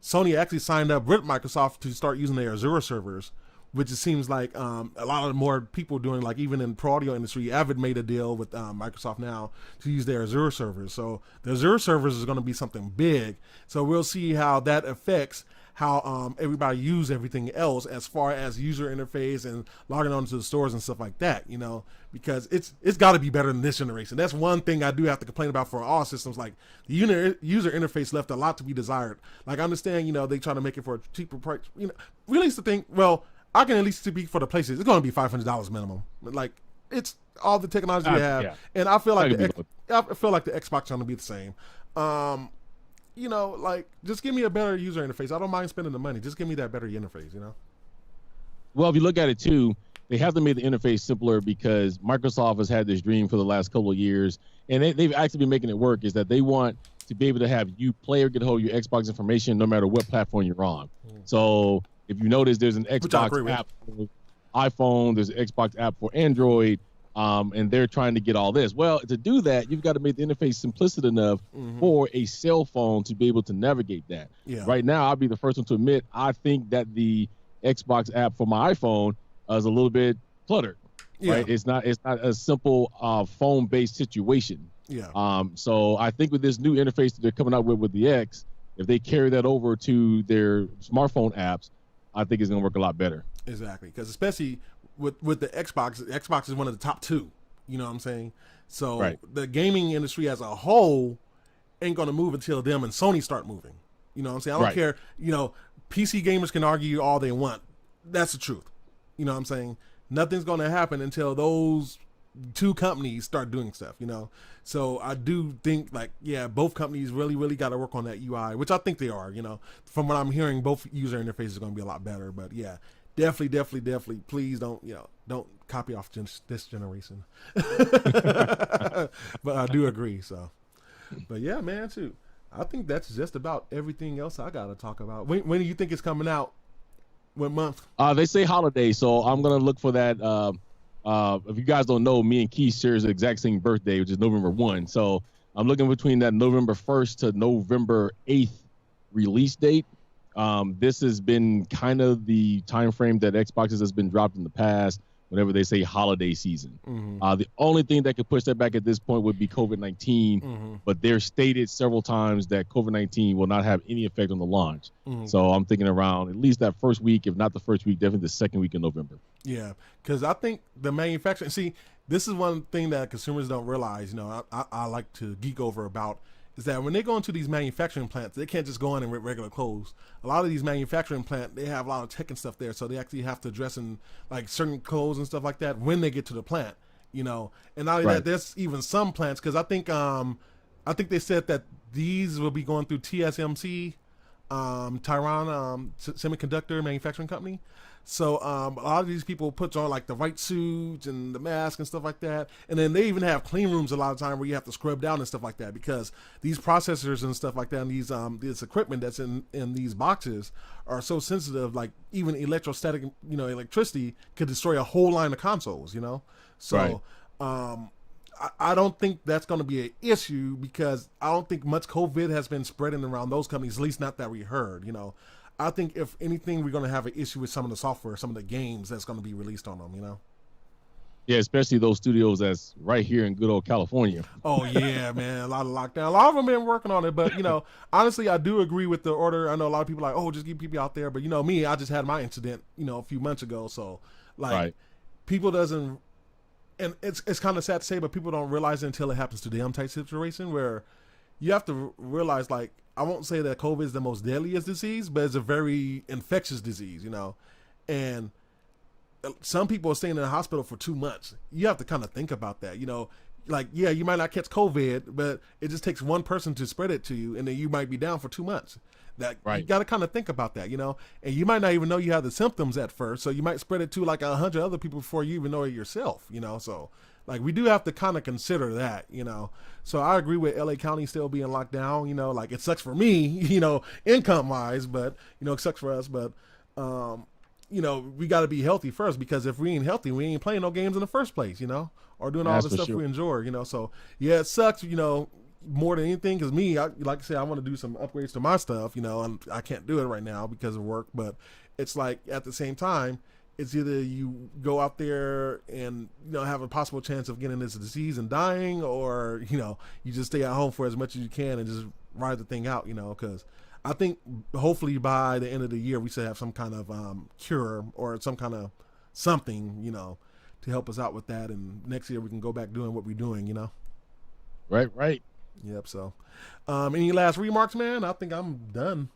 Sony actually signed up with Microsoft to start using their Azure servers, which it seems like a lot of more people doing, like even in pro audio industry. Avid made a deal with Microsoft now to use their Azure servers. So the Azure servers is going to be something big. So we'll see how that affects how everybody use everything else as far as user interface and logging onto the stores and stuff like that, because it's got to be better than this generation. That's one thing I do have to complain about for all systems. Like the user interface left a lot to be desired. Like I understand, they try to make it for a cheaper price. Release the thing. Well, I can at least speak for the PlayStation. It's going to be $500 minimum. Like it's all the technology we have, and I feel like the Xbox is going to be the same. Like just give me a better user interface. I don't mind spending the money. Just give me that better interface, Well, if you look at it too, they have to make the interface simpler because Microsoft has had this dream for the last couple of years, and they've actually been making it work, is that they want to be able to have you player get hold of your Xbox information no matter what platform you're on. So if you notice, there's an Xbox app for iPhone, there's an Xbox app for Android, and they're trying to get all this. Well, to do that, you've got to make the interface simplistic enough for a cell phone to be able to navigate that. Yeah. Right now, I'll be the first one to admit, I think that the Xbox app for my iPhone is a little bit cluttered. Yeah. Right? It's not a simple phone-based situation. Yeah. So I think with this new interface that they're coming out with the X, if they carry that over to their smartphone apps, I think it's going to work a lot better. Exactly, because especially with the Xbox is one of the top 2. You know what I'm saying? So the gaming industry as a whole ain't going to move until them and Sony start moving. You know what I'm saying? I don't care. PC gamers can argue all they want. That's the truth. You know what I'm saying? Nothing's going to happen until those 2 companies start doing stuff, So I do think both companies really got to work on that UI, which I think they are, From what I'm hearing, both user interfaces are going to be a lot better, but yeah, definitely please don't copy off this generation. But I do agree. So, but yeah, man, too. I think that's just about everything else I got to talk about. When do you think it's coming out? What month? They say holiday, so I'm going to look for that. If you guys don't know, me and Keyse share the exact same birthday, which is November 1. So I'm looking between that November 1st to November 8th release date. This has been kind of the time frame that Xboxes has been dropped in the past whenever they say holiday season. The only thing that could push that back at this point would be COVID-19, but they're stated several times that COVID-19 will not have any effect on the launch. So I'm thinking around at least that first week, if not the first week, definitely the second week in November. Yeah, because I think the manufacturer, this is one thing that consumers don't realize. I like to geek over about is that when they go into these manufacturing plants, they can't just go in with regular clothes. A lot of these manufacturing plants, they have a lot of tech and stuff there, so they actually have to dress in like certain clothes and stuff like that when they get to the plant. And not only that, there's even some plants because I think they said that these will be going through TSMC, Taiwan Semiconductor Manufacturing Company. So a lot of these people put on like the white suits and the mask and stuff like that, and then they even have clean rooms a lot of time where you have to scrub down and stuff like that because these processors and stuff like that, and these this equipment that's in these boxes are so sensitive. Like even electrostatic, electricity could destroy a whole line of consoles. So I don't think that's going to be an issue because I don't think much COVID has been spreading around those companies, at least not that we heard. I think if anything, we're going to have an issue with some of the software, some of the games that's going to be released on them, Yeah, especially those studios that's right here in good old California. Oh, yeah, man. A lot of lockdown. A lot of them been working on it. But, honestly, I do agree with the order. I know a lot of people are like, oh, just keep people out there. But, me, I just had my incident, a few months ago. So, people doesn't, and it's kind of sad to say, but people don't realize it until it happens to them type situation where you have to realize, I won't say that COVID is the most deadliest disease, but it's a very infectious disease, and some people are staying in the hospital for 2 months. You have to kind of think about that, yeah, you might not catch COVID, but it just takes one person to spread it to you, and then you might be down for 2 months. You got to kind of think about that, and you might not even know you have the symptoms at first, so you might spread it to like 100 other people before you even know it yourself, so we do have to kind of consider that, so I agree with LA County still being locked down, it sucks for me, income wise, but it sucks for us, but we got to be healthy first, because if we ain't healthy, we ain't playing no games in the first place, or doing all the stuff we enjoy, so yeah, it sucks, more than anything, because me, like I said, I want to do some upgrades to my stuff, and I can't do it right now because of work, but it's at the same time, it's either you go out there and have a possible chance of getting this disease and dying, or you just stay at home for as much as you can and just ride the thing out, because I think hopefully by the end of the year we should have some kind of cure or some kind of something, to help us out with that, and next year we can go back doing what we're doing, Right. Yep. So, any last remarks, man? I think I'm done.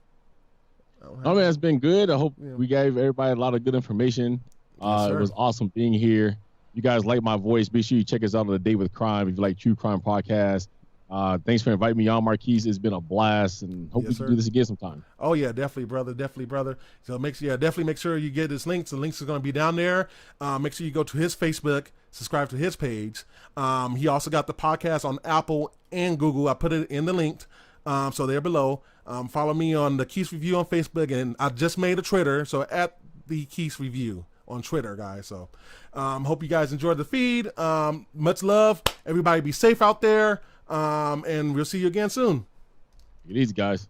Man, it's been good. I hope we gave everybody a lot of good information. Yes, it was awesome being here. You guys like my voice. Make sure you check us out on The Day with Crime if you like true crime podcast. Thanks for inviting me on, Marquise. It's been a blast, and hope we can do this again sometime. Oh yeah, definitely, brother. So definitely make sure you get his links. The links are going to be down there. Make sure you go to his Facebook, subscribe to his page. He also got the podcast on Apple and Google. I put it in the link, so they're below. Follow me on the Keyse Review on Facebook, and I just made a Twitter, so at the Keyse Review on Twitter, guys. So hope you guys enjoyed the feed. Much love. Everybody be safe out there. And we'll see you again soon. Take it easy, guys. Peace.